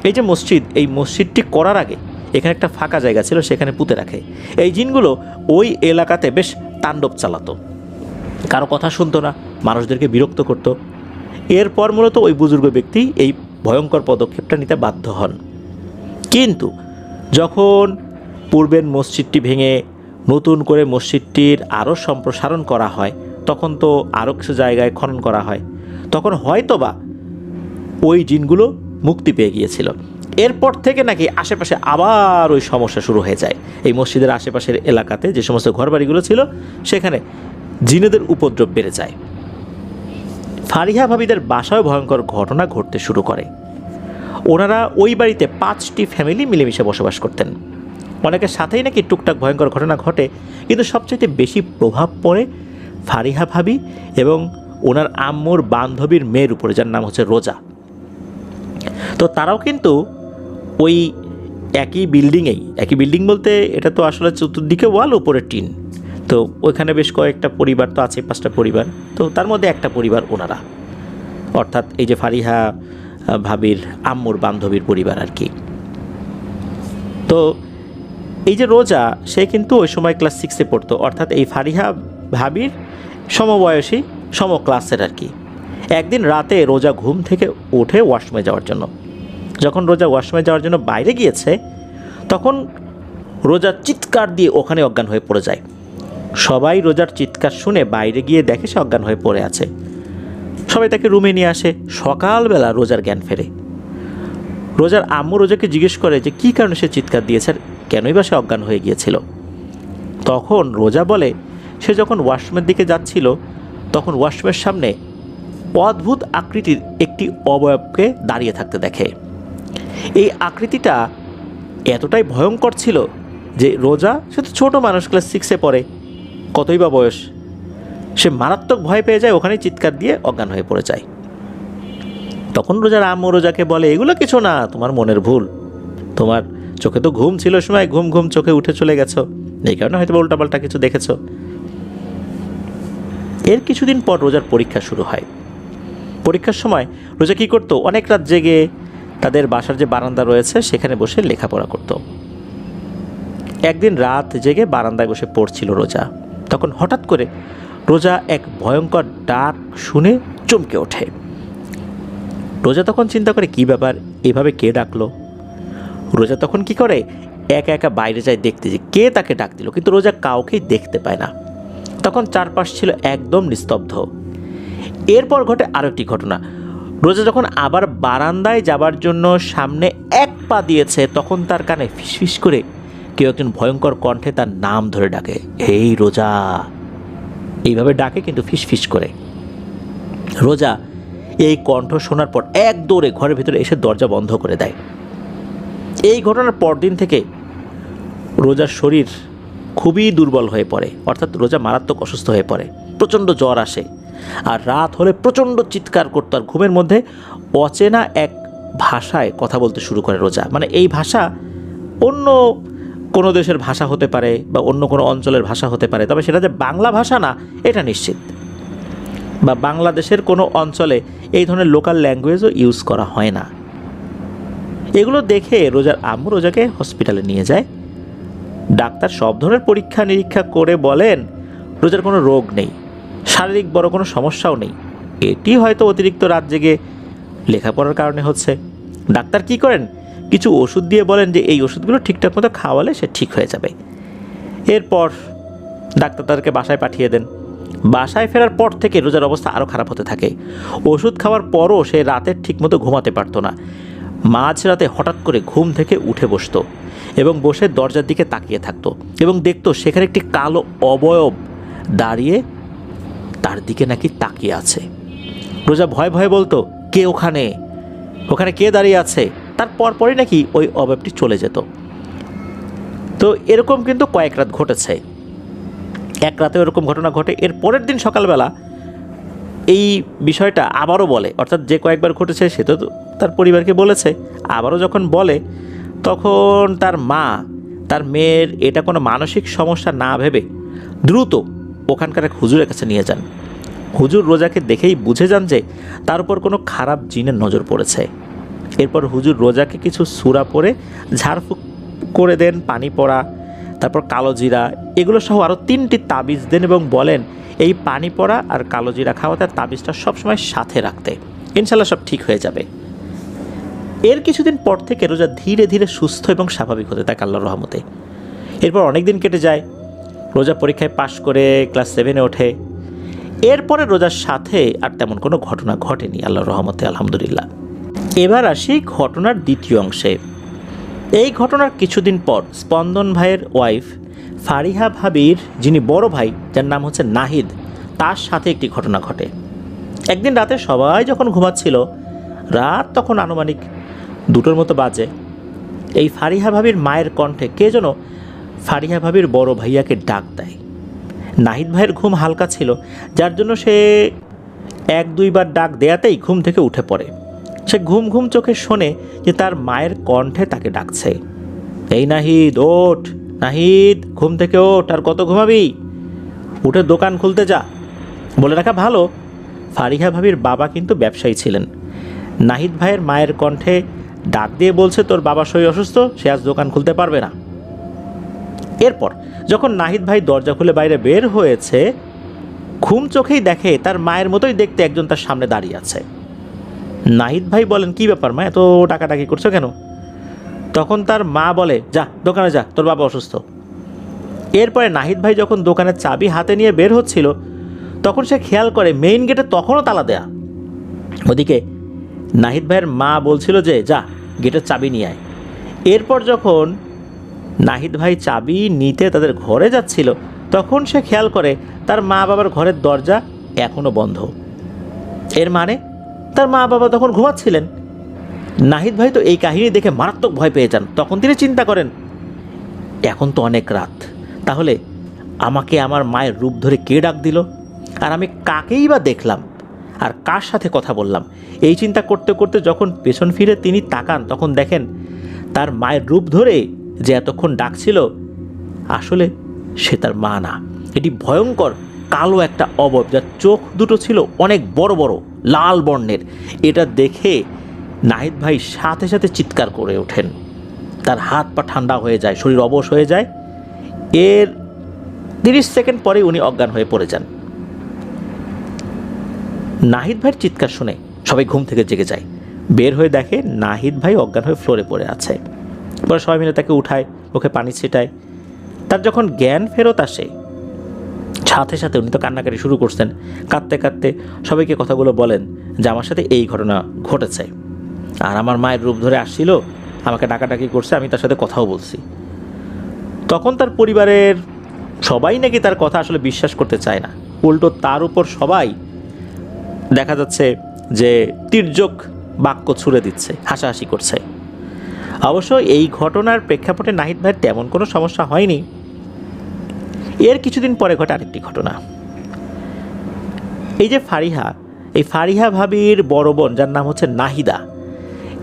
এই যে মসজিদ, এই মসজিদটি করার আগে এখানে একটা ফাঁকা জায়গা ছিল, সেখানে পুঁতে রাখে। এই জিনগুলো ওই এলাকাতে বেশ তাণ্ডব চালাতো, কারো কথা শুনতো না, মানুষদেরকে বিরক্ত করত। এরপর মূলত ওই বুজুর্গ ব্যক্তি এই ভয়ঙ্কর পদক্ষেপটা নিতে বাধ্য হন। কিন্তু যখন পূর্বের মসজিদটি ভেঙে নতুন করে মসজিদটির আরও সম্প্রসারণ করা হয়, তখন তো আরও কিছু জায়গায় খনন করা হয়, তখন হয়তোবা ওই জিনগুলো মুক্তি পেয়ে গিয়েছিল। এরপর থেকে নাকি আশেপাশে আবার ওই সমস্যা শুরু হয়ে যায়। এই মসজিদের আশেপাশের এলাকাতে যে সমস্ত ঘরবাড়িগুলো ছিল সেখানে জিনেদের উপদ্রব বেড়ে যায়। ফারিহা ভাবিদের বাসায় ভয়ঙ্কর ঘটনা ঘটতে শুরু করে। ওনারা ওই বাড়িতে 5টি ফ্যামিলি মিলেমিশে বসবাস করতেন। অনেকের সাথেই নাকি টুকটাক ভয়ঙ্কর ঘটনা ঘটে, কিন্তু সবচেয়ে বেশি প্রভাব পড়ে ফারিহা ভাবি এবং ওনার আম্মুর বান্ধবীর মেয়ের উপরে, যার নাম হচ্ছে রোজা। তো তারাও কিন্তু ওই একই বিল্ডিং বলতে এটা তো আসলে চতুর্দিকে ওয়াল, উপরে টিন। তো ওইখানে বেশ কয়েকটা পরিবার তো আছে, 5টা পরিবার। তো তার মধ্যে একটা পরিবার ওনারা, অর্থাৎ এই যে ফারিহা ভাবির আম্মুর বান্ধবীর পরিবার আর কি। তো এই যে রোজা, সে কিন্তু ওই সময় ক্লাস 6-এ পড়তো, অর্থাৎ এই ফারিহা ভাবির সমবয়সী ক্লাসের আর কি। একদিন রাতে রোজা ঘুম থেকে উঠে ওয়াশরুমে যাওয়ার জন্য, যখন রোজা ওয়াশরুমে যাওয়ার জন্য বাইরে গিয়েছে, তখন রোজা চিৎকার দিয়ে ওখানে অজ্ঞান হয়ে পড়ে যায়। সবাই রোজার চিৎকার শুনে বাইরে গিয়ে দেখে সে অজ্ঞান হয়ে পড়ে আছে। সবাই তাকে রুমে নিয়ে আসে। সকালবেলা রোজার জ্ঞান ফেরে। রোজার আম্মু রোজাকে জিজ্ঞেস করে যে কী কারণে সে চিৎকার দিয়েছে, আর কেনই বা সে অজ্ঞান হয়ে গিয়েছিল। তখন রোজা বলে সে যখন ওয়াশরুমের দিকে যাচ্ছিল, তখন ওয়াশরুমের সামনে অদ্ভুত আকৃতির একটি অবয়বকে দাঁড়িয়ে থাকতে দেখে। এই আকৃতিটা এতটাই ভয়ঙ্কর ছিল যে রোজা, সে তো ছোটো মানুষ, ক্লাস 6-এ পড়ে, কতই বা বয়স, সে মারাত্মক ভয় পেয়ে যায়, ওখানেই চিৎকার দিয়ে অজ্ঞান হয়ে পড়ে যায়। তখন রোজার আম্মু রোজাকে বলে, এগুলো কিছু না, তোমার মনের ভুল, তোমার চোখে তো ঘুম ছিল, সময় ঘুম ঘুম চোখে উঠে চলে গেছো, এই কারণে হয়তো উল্টাপাল্টা কিছু দেখেছো। এর কিছুদিন পর রোজার পরীক্ষা শুরু হয়। পরীক্ষার সময় রোজা কী করতো, অনেক রাত জেগে তাদের বাসার যে বারান্দা রয়েছে সেখানে বসে লেখাপড়া করত। একদিন রাত জেগে বারান্দায় বসে পড়ছিল রোজা, তখন হঠাৎ করে রোজা এক ভয়ঙ্কর ডাক শুনে চমকে ওঠে। রোজা তখন চিন্তা করে কী ব্যাপার, এভাবে কে ডাকলো। রোজা তখন কি করে, একা একা বাইরে যায় দেখতে যে কে তাকে ডাক দিল, কিন্তু রোজা কাউকেই দেখতে পায় না। তখন চারপাশ ছিল একদম নিস্তব্ধ। এরপর ঘটে আরও একটি ঘটনা। রোজা যখন আবার বারান্দায় যাবার জন্য সামনে এক পা দিয়েছে, তখন তার কানে ফিসফিস করে কেউ একজন ভয়ঙ্কর কণ্ঠে তার নাম ধরে ডাকে, এই রোজা, এইভাবে ডাকে কিন্তু ফিসফিস করে। রোজা এই কণ্ঠ শোনার পর এক দৌড়ে ঘরের ভিতরে এসে দরজা বন্ধ করে দেয়। এই ঘটনার পরদিন থেকে রোজার শরীর খুবই দুর্বল হয়ে পড়ে, অর্থাৎ রোজা মারাত্মক অসুস্থ হয়ে পড়ে, প্রচণ্ড জ্বর আসে, আর রাত হলে প্রচণ্ড চিৎকার করতো, আর ঘুমের মধ্যে অচেনা এক ভাষায় কথা বলতে শুরু করে রোজা। মানে এই ভাষা অন্য কোনো দেশের ভাষা হতে পারে বা অন্য কোনো অঞ্চলের ভাষা হতে পারে, তবে সেটা যে বাংলা ভাষা না এটা নিশ্চিত, বা বাংলাদেশের কোনো অঞ্চলে এই ধরনের লোকাল ল্যাঙ্গুয়েজও ইউজ করা হয় না। এগুলো দেখে রোজার আম্মু রোজাকে হসপিটালে নিয়ে যায়। ডাক্তার সব ধরনের পরীক্ষা নিরীক্ষা করে বলেন রোজার কোনো রোগ নেই, শারীরিক বড় কোনো সমস্যাও নেই, এটি হয়তো অতিরিক্ত রাত জেগে লেখাপড়ার কারণে হচ্ছে। ডাক্তার কি করেন, কিছু ওষুধ দিয়ে বলেন যে এই ওষুধগুলো ঠিকঠাক মতো খাওয়ালে সে ঠিক হয়ে যাবে। এরপর ডাক্তার তাদেরকে বাসায় পাঠিয়ে দেন। বাসায় ফেরার পর থেকে রোজার অবস্থা আরও খারাপ হতে থাকে। ওষুধ খাওয়ার পরও সে রাতে ঠিকমতো ঘুমাতে পারতো না। মাঝরাতে হঠাৎ করে ঘুম থেকে উঠে বসতো এবং বসে দরজার দিকে তাকিয়ে থাকতো এবং দেখতো সেখানে একটি কালো অবয়ব দাঁড়িয়ে তার দিকে নাকি তাকিয়ে আছে। রোজা ভয়ে ভয়ে বলতো, কে ওখানে, ওখানে কে দাঁড়িয়ে আছে। তার পরপরই নাকি ওই অবয়বটি চলে যেত। তো এরকম কিন্তু কয়েক রাত ঘটেছে। এক রাতে এরকম ঘটনা ঘটে। এর পরের দিন সকালবেলা এই বিষয়টা আবারও বলে, অর্থাৎ যে কয়েকবার ঘটেছে সে তো তার পরিবারকে বলেছে, আবারও যখন বলে তখন তার মা তার মেয়ের এটা কোনো মানসিক সমস্যা না ভেবে দ্রুত ওখানকার এক হুজুরের কাছে নিয়ে যান। হুজুর রোজাকে দেখেই বুঝে যান যে তার উপর কোনো খারাপ জিনের নজর পড়েছে। এরপর হুজুর রোজাকে কিছু সূরা পড়ে ঝাড়ফুঁক করে দেন, পানি পড়া, তারপর কালো জিরা, এগুলো সহ আরও 3টি তাবিজ দেন এবং বলেন এই পানি পড়া আর কালো জিরা খাওয়াতে তাবিজটা সবসময় সাথে রাখতে, ইনশাল্লাহ সব ঠিক হয়ে যাবে। এর কিছুদিন পর থেকে রোজা ধীরে ধীরে সুস্থ এবং স্বাভাবিক হতে থাকে আল্লাহর রহমতে। এরপর অনেক দিন কেটে যায়। রোজা পরীক্ষায় পাশ করে ক্লাস 7-এ ওঠে। এরপরে রোজার সাথে আর তেমন কোনো ঘটনা ঘটেনি আল্লাহর রহমতে, আলহামদুলিল্লাহ। এবার আসি ঘটনার দ্বিতীয় অংশে। এই ঘটনার কিছুদিন পর স্পন্দন ভাইয়ের ওয়াইফ ফারিহা ভাবির যিনি বড় ভাই, যার নাম হচ্ছে নাহিদ, তার সাথে একটি ঘটনা ঘটে। একদিন রাতে সবাই যখন ঘুমাচ্ছিল, রাত তখন আনুমানিক 2টোর মতো বাজে, এই ফারিহা ভাবির মায়ের কণ্ঠে কে যেন ফারিহা ভাবির বড় ভাইয়াকে ডাক দেয়। নাহিদ ভাইয়ের ঘুম হালকা ছিল, যার জন্য সে 1-2 বার ডাক দেয়াতেই ঘুম থেকে উঠে পড়ে। সে ঘুম ঘুম চোখে শোনে যে তার মায়ের কণ্ঠে তাকে ডাকছে, এই নাহিদ ওঠ, নাহিদ ঘুম থেকে ওঠ, আর কত ঘুমাবি, উঠে দোকান খুলতে যা। বলে রাখা ভালো, ফারিহা ভাবির বাবা কিন্তু ব্যবসায়ী ছিলেন। নাহিদ ভাইয়ের মায়ের কণ্ঠে ডাক দিয়ে বলছে তোর বাবা শরীর অসুস্থ, সে আজ দোকান খুলতে পারবে না। এরপর যখন নাহিদ ভাই দরজা খুলে বাইরে বের হয়েছে, ঘুম চোখেই দেখে তার মায়ের মতোই দেখতে একজন তার সামনে দাঁড়িয়ে আছে। নাহিদ ভাই বলেন, কি ব্যাপার মা, এত টাকাটাকি করছো কেন? তখন তার মা বলে, যা দোকানে যা, তোর বাবা অসুস্থ। এরপরে নাহিদ ভাই যখন দোকানের চাবি হাতে নিয়ে বের হচ্ছিল, তখন সে খেয়াল করে মেইন গেটে তখনও তালা দেয়া। ওদিকে নাহিদ ভাইয়ের মা বলছিল যে যা গেটের চাবি নিয়ে আয়। এরপর যখন নাহিদ ভাই চাবি নিতে তাদের ঘরে যাচ্ছিল, তখন সে খেয়াল করে তার মা বাবার ঘরের দরজা এখনও বন্ধ। এর মানে তার মা বাবা তখন ঘুমাচ্ছিলেন। নাহিদ ভাই তো এই কাহিনী দেখে মারাত্মক ভয় পেয়ে যান। তখন তিনি চিন্তা করেন, এখন তো অনেক রাত, তাহলে আমাকে আমার মায়ের রূপ ধরে কে ডাক দিল, আর আমি কাকেই বা দেখলাম, আর কার সাথে কথা বললাম। এই চিন্তা করতে করতে যখন পেছন ফিরে তিনি তাকান, তখন দেখেন তার মায়ের রূপ ধরে যে এতক্ষণ ডাকছিল, আসলে সে তার মা না, এটি ভয়ঙ্কর কালো একটা অবয়ব, যার চোখ দুটো ছিল অনেক বড় বড় লাল বর্ণের। এটা দেখে নাহিদ ভাই সাথে সাথে চিৎকার করে ওঠেন। তার হাত পা ঠান্ডা হয়ে যায়, শরীর অবশ হয়ে যায়। এর 30 সেকেন্ড পরে উনি অজ্ঞান হয়ে পড়ে যান। নাহিদ ভাইয়ের চিৎকার শুনে সবাই ঘুম থেকে জেগে যায়। বের হয়ে দেখে নাহিদ ভাই অজ্ঞান হয়ে ফ্লোরে পড়ে আছে। পরে সবাই মিলে তাকে উঠায়, মুখে পানি ছিটায়। তার যখন জ্ঞান ফেরত আসে, সাথে সাথে উনি তো কান্নাকাটি শুরু করছেন। কাঁদতে কাঁদতে সবাইকে কথাগুলো বলেন যে আমার সাথে এই ঘটনা ঘটেছে, আর আমার মায়ের রূপ ধরে আসছিল, আমাকে ডাকাডাকি করছে, আমি তার সাথে কথাও বলছি। তখন তার পরিবারের সবাই নাকি তার কথা আসলে বিশ্বাস করতে চায় না, উল্টো তার উপর সবাই দেখা যাচ্ছে যে তির্যক বাক্য ছুড়ে দিচ্ছে, হাসাহাসি করছে। অবশ্য এই ঘটনার প্রেক্ষাপটে নাহিদ ভাইয়ের তেমন কোনো সমস্যা হয়নি। এর কিছুদিন পরে ঘটে আরেকটি ঘটনা। এই যে ফারিহা, এই ফারিহা ভাবির বড় বোন, যার নাম হচ্ছে নাহিদা,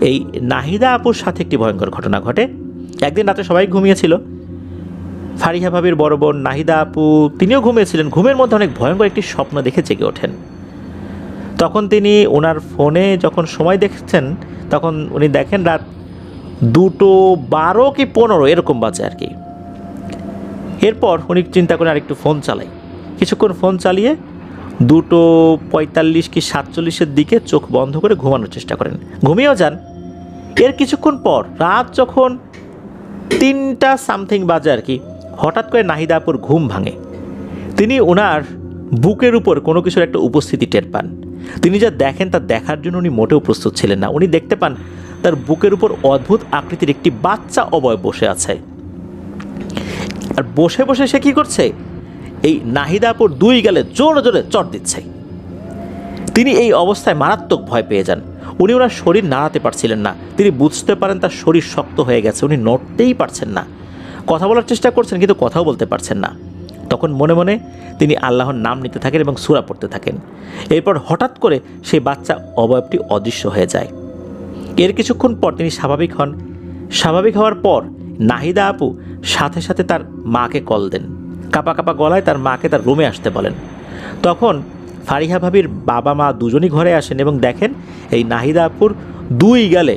এই নাহিদা আপুর সাথে একটি ভয়ঙ্কর ঘটনা ঘটে। একদিন রাতে সবাই ঘুমিয়েছিল। ফারিহা ভাবির বড় বোন নাহিদা আপু তিনিও ঘুমিয়েছিলেন। ঘুমের মধ্যে অনেক ভয়ঙ্কর একটি স্বপ্ন দেখে জেগে ওঠেন। তখন তিনি ওনার ফোনে যখন সময় দেখছেন, তখন উনি দেখেন রাত 2:12 কি 15 এরকম বাজে আর কি। এরপর উনি চিন্তা করে আরেকটু ফোন চালাই। কিছুক্ষণ ফোন চালিয়ে 2:45 কি 47-এর দিকে চোখ বন্ধ করে ঘুমানোর চেষ্টা করেন, ঘুমিয়েও যান। এর কিছুক্ষণ পর রাত যখন 3টা সামথিং বাজে আর কি, হঠাৎ করে নাহিদা আপুর ঘুম ভাঙে। তিনি ওনার বুকের উপর কোনো কিছুর একটা উপস্থিতি টের পান। তিনি যা দেখেন তা দেখার জন্য উনি মোটেও প্রস্তুত ছিলেন না। উনি দেখতে পান তার বুকের উপর অদ্ভুত আকৃতির একটি বাচ্চা অবয়ব বসে আছে। আর বসে বসে সে কী করছে, এই নাহিদা আপুর 2 গালে জোরে জোরে চট দিচ্ছে। তিনি এই অবস্থায় মারাত্মক ভয় পেয়ে যান। উনি ওনার শরীর নাড়াতে পারছিলেন না। তিনি বুঝতে পারেন তার শরীর শক্ত হয়ে গেছে, উনি নড়তেই পারছেন না। কথা বলার চেষ্টা করছেন কিন্তু কথাও বলতে পারছেন না। তখন মনে মনে তিনি আল্লাহর নাম নিতে থাকেন এবং সূরা পড়তে থাকেন। এরপর হঠাৎ করে সেই বাচ্চা অবয়বটি অদৃশ্য হয়ে যায়। এর কিছুক্ষণ পর তিনি স্বাভাবিক হন। স্বাভাবিক হওয়ার পর নাহিদা আপু সাথে সাথে তার মাকে কল দেন। কাঁপা কাঁপা গলায় তার মাকে তার রুমে আসতে বলেন। তখন ফারিহা ভাবির বাবা মা দুজনই ঘরে আসেন এবং দেখেন এই নাহিদা আপুর 2 গালে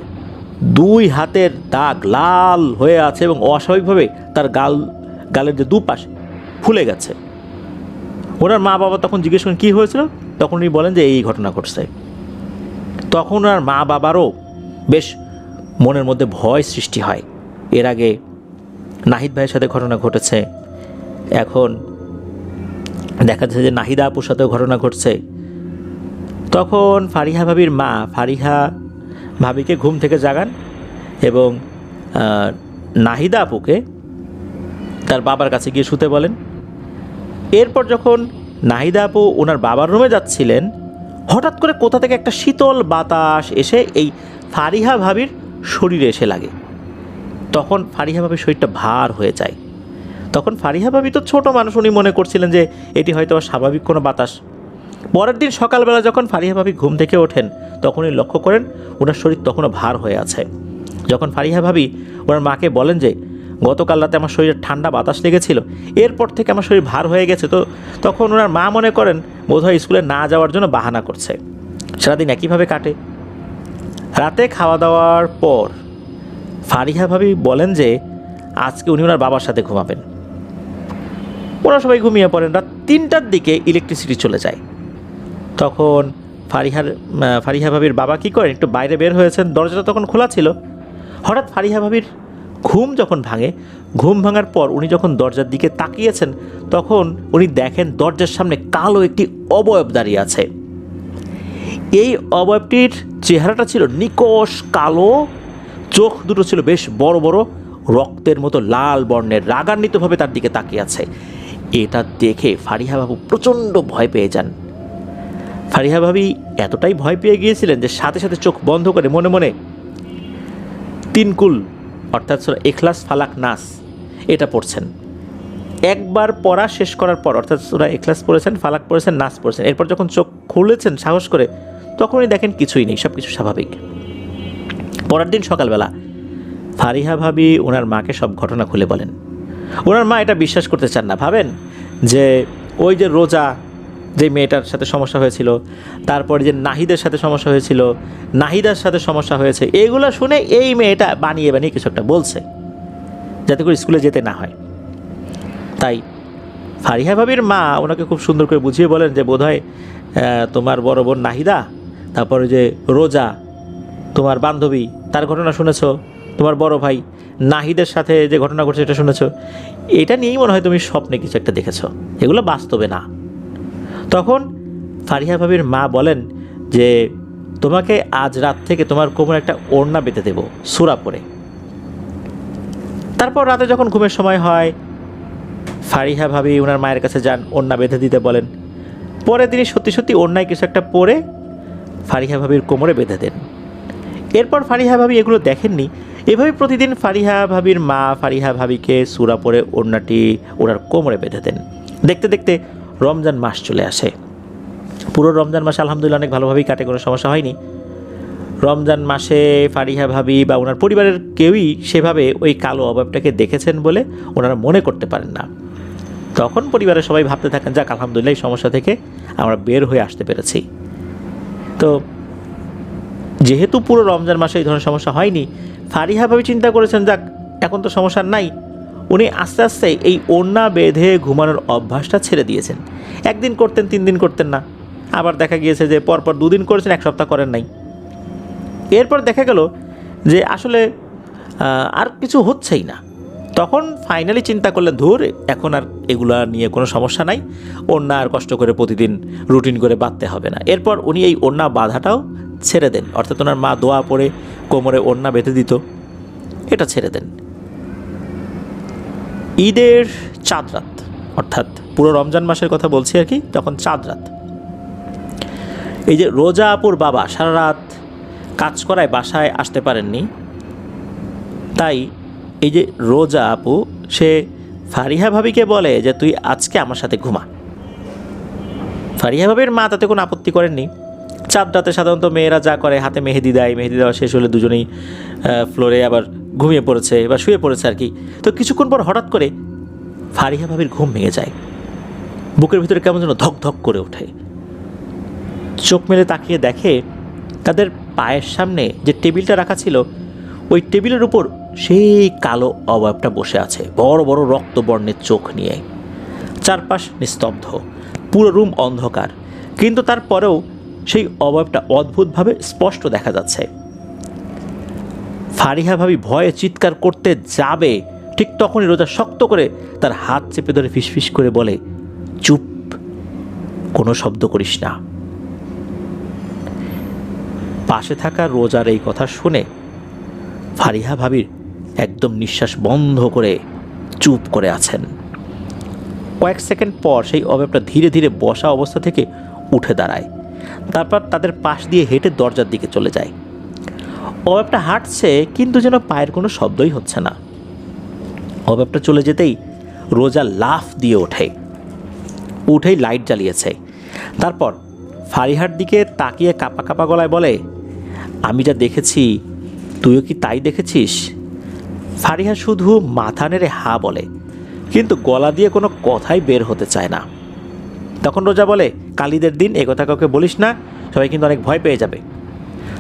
2 হাতের দাগ লাল হয়ে আছে এবং অস্বাভাবিকভাবে তার গালের যে দুপাশ ফুলে গেছে। ওনার মা বাবা তখন জিজ্ঞেস করেন কী হয়েছিল, তখন উনি বলেন যে এই ঘটনা ঘটছে। তখন ওনার মা বাবারও বেশ মনের মধ্যে ভয় সৃষ্টি হয়। এর আগে নাহিদ ভাইয়ের সাথে ঘটনা ঘটেছে, এখন দেখা যাচ্ছে যে নাহিদা আপুর সাথেও ঘটনা ঘটছে। তখন ফারিহা ভাবির মা ফারিহা ভাবিকে ঘুম থেকে জাগান এবং নাহিদা আপুকে তার বাবার কাছে গিয়ে শুতে বলেন। এরপর যখন নাহিদা আপু ওনার বাবার রুমে যাচ্ছিলেন, হঠাৎ করে কোথা থেকে একটা শীতল বাতাস এসে এই ফারিহা ভাবির শরীরে এসে লাগে। তখন ফারিহা ভাবির শরীরটা ভার হয়ে যায়। তখন ফারিহা ভাবি তো ছোট মানুষ, উনি মনে করছিলেন যে এটি হয়তো স্বাভাবিক কোনো বাতাস। পরের দিন সকালবেলা যখন ফারিহা ভাবি ঘুম থেকে ওঠেন, তখনই লক্ষ্য করেন ওনার শরীর তখনও ভার হয়ে আছে। যখন ফারিহা ভাবি ওনার মাকে বলেন যে গতকাল রাতে আমার শরীরে ঠান্ডা বাতাস লেগেছিল, এরপর থেকে আমার শরীর ভার হয়ে গেছে, তো তখন ওনার মা মনে করেন বোধহয় স্কুলে না যাওয়ার জন্য বাহানা করছে। সারাদিন একইভাবে কাটে। রাতে খাওয়া দাওয়ার পর ফারিহা ভাবি বলেন যে আজকে উনি ওনার বাবার সাথে ঘুমাবেন। ওরা সবাই ঘুমিয়ে পড়েন। রাত 3টার দিকে ইলেকট্রিসিটি চলে যায়। তখন ফারিহা ভাবির বাবা কী করেন, একটু বাইরে বের হয়েছেন, দরজাটা তখন খোলা ছিল। হঠাৎ ফারিহা ভাবির ঘুম যখন ভাঙে, ঘুম ভাঙার পর উনি যখন দরজার দিকে তাকিয়েছেন, তখন উনি দেখেন দরজার সামনে কালো একটি অবয়ব দাঁড়িয়ে আছে। এই অবয়বটির চেহারাটা ছিল নিকষ কালো, চোখ দুটো ছিল বেশ বড় বড়, রক্তের মতো লাল বর্ণের, রাগান্বিতভাবে তার দিকে তাকিয়ে আছে। এটা দেখে ফারিহা বাবু প্রচণ্ড ভয় পেয়ে যান। ফারিহা ভাবি এতটাই ভয় পেয়ে গিয়েছিলেন যে সাথে সাথে চোখ বন্ধ করে মনে মনে 3 কুল অর্থাৎ সূরা ইখলাস, ফালাক, নাস এটা পড়ছেন। একবার পড়া শেষ করার পর অর্থাৎ সূরা ইখলাস পড়েছেন, ফালাক পড়েছেন, নাস পড়েছেন, এরপর যখন চোখ খুলেছেন সাহস করে, তখনই দেখেন কিছুই নেই, সব কিছু স্বাভাবিক। পরের দিন সকালবেলা ফারিহা ভাবি ওনার মাকে সব ঘটনা খুলে বলেন। ওনার মা এটা বিশ্বাস করতে চান না, ভাবেন যে ওই যে রোজা যে মেয়েটার সাথে সমস্যা হয়েছিল, তারপরে যে নাহিদের সাথে সমস্যা হয়েছিল, নাহিদার সাথে সমস্যা হয়েছে, এইগুলো শুনে এই মেয়েটা বানিয়ে বানিয়ে কিছু একটা বলছে যাতে করে স্কুলে যেতে না হয়। তাই ফারিহা ভাবির মা ওনাকে খুব সুন্দর করে বুঝিয়ে বলেন যে বোধহয় তোমার বড় বোন নাহিদা, তারপরে যে রোজা তোমার বান্ধবী, তার ঘটনা শুনেছো, তোমার বড় ভাই নাহিদের সাথে যে ঘটনা ঘটছে এটা শুনেছো, এটা নিয়েই মনে হয় তুমি স্বপ্নে কিছু একটা দেখেছো, এগুলো বাস্তবে না। তখন ফারিহা ভাবির মা বলেন যে তোমাকে আজ রাত থেকে তোমার কোমরে একটা ওড়না বেঁধে দেব সূরা পড়ে। তারপর রাতে যখন ঘুমের সময় হয়, ফারিহা ভাবি ওনার মায়ের কাছে যান, ওড়না বেঁধে দিতে বলেন। পরে তিনি সত্যি সত্যি ওড়নায় কিছু একটা পরে ফারিহা ভাবির কোমরে বেঁধে দেন। এরপর ফারিহা ভাবি এগুলো দেখেননি। এভাবে প্রতিদিন ফারিহা ভাবির মা ফারিহা ভাবিকে সূরা পড়ে ওড়নাটি ওনার কোমরে বেঁধে দেন। দেখতে দেখতে রমজান মাস চলে আসে। পুরো রমজান মাসে আলহামদুলিল্লাহ অনেক ভালোভাবেই কাটে, কোনো সমস্যা হয়নি। রমজান মাসে ফারিহা ভাবি বা ওনার পরিবারের কেউই সেভাবে ওই কালো অভাবটাকে দেখেছেন বলে ওনারা মনে করতে পারেন না। তখন পরিবারের সবাই ভাবতে থাকেন, যাক আলহামদুলিল্লাহ এই সমস্যা থেকে আমরা বের হয়ে আসতে পেরেছি। তো যেহেতু পুরো রমজান মাসে এই ধরনের সমস্যা হয়নি, ফারিহা ভাবি চিন্তা করেছেন যাক এখন তো সমস্যা নাই। উনি আস্তে আস্তে এই ওড়না বেঁধে ঘুমানোর অভ্যাসটা ছেড়ে দিয়েছেন। 1 দিন করতেন, 3 দিন করতেন না, আবার দেখা গিয়েছে যে পরপর 2 দিন করেছেন, 1 সপ্তাহ করেন নাই। এরপর দেখা গেল যে আসলে আর কিছু হচ্ছেই না। তখন ফাইনালি চিন্তা করলেন ধুর, এখন আর এগুলা নিয়ে কোনো সমস্যা নাই, ওড়না আর কষ্ট করে প্রতিদিন রুটিন করে বাঁধতে হবে না। এরপর উনি এই ওড়না বাঁধাটাও ছেড়ে দেন, অর্থাৎ ওনার মা দোয়া পড়ে কোমরে ওড়না বেঁধে দিত, এটা ছেড়ে দেন। ঈদের চাঁদ রাত, অর্থাৎ পুরো রমজান মাসের কথা বলছি আর কি, তখন চাঁদ রাত। এই যে রোজা আপুর বাবা সারা রাত কাজ করায় বাসায় আসতে পারেননি, তাই এই যে রোজা আপু সে ফারিহা ভাবিকে বলে যে তুই আজকে আমার সাথে ঘুমা। ফারিহা ভাবির মা তাতে কোনো আপত্তি করেননি। চাঁদ রাতে সাধারণত মেয়েরা যা করে, হাতে মেহেদি দেয়, মেহেদি দেওয়া শেষ হলে দুজনেই ফ্লোরে আবার ঘুমিয়ে পড়েছে বা শুয়ে পড়েছে আর কি। তো কিছুক্ষণ পর হঠাৎ করে ফারিহা ভাবির ঘুম ভেঙে যায়, বুকের ভিতরে কেমন যেন ধক ধক করে ওঠে। চোখ মেলে তাকিয়ে দেখে তাদের পায়ের সামনে যে টেবিলটা রাখা ছিল, ওই টেবিলের উপর সেই কালো অবয়বটা বসে আছে, বড় বড় রক্তবর্ণের চোখ নিয়ে। চারপাশ নিস্তব্ধ, পুরো রুম অন্ধকার, কিন্তু তারপরেও সেই অবয়বটা অদ্ভুতভাবে স্পষ্ট দেখা যাচ্ছে। ফারিহা ভাবি ভয়ে চিৎকার করতে যাবে, ঠিক তখনই রোজা শক্ত করে তার হাত চেপে ধরে ফিসফিস করে বলে, চুপ, কোনো শব্দ করিস না। পাশে থাকা রোজার এই কথা শুনে ফারিহা ভাবির একদম নিঃশ্বাস বন্ধ করে চুপ করে আছেন। কয়েক সেকেন্ড পর সেই অবয়বটা ধীরে ধীরে বসা অবস্থা থেকে উঠে দাঁড়ায়, তারপর তাদের পাশ দিয়ে হেঁটে দরজার দিকে চলে যায়। অবয়বটা হাঁটছে, কিন্তু যেন পায়ের কোনো শব্দই হচ্ছে না। অবয়বটা চলে যেতেই রোজা লাফ দিয়ে উঠেই লাইট জ্বালিয়েছে। তারপর ফারিহার দিকে তাকিয়ে কাঁপা কাঁপা গলায় বলে, আমি যা দেখেছি তুইও কি তাই দেখেছিস? ফারিহা শুধু মাথা নেড়ে হা বলে, কিন্তু গলা দিয়ে কোনো কথাই বের হতে চায় না। তখন রোজা বলে, কালীদের দিন এ কথা কাউকে বলিস না, সবাই কিন্তু অনেক ভয় পেয়ে যাবে।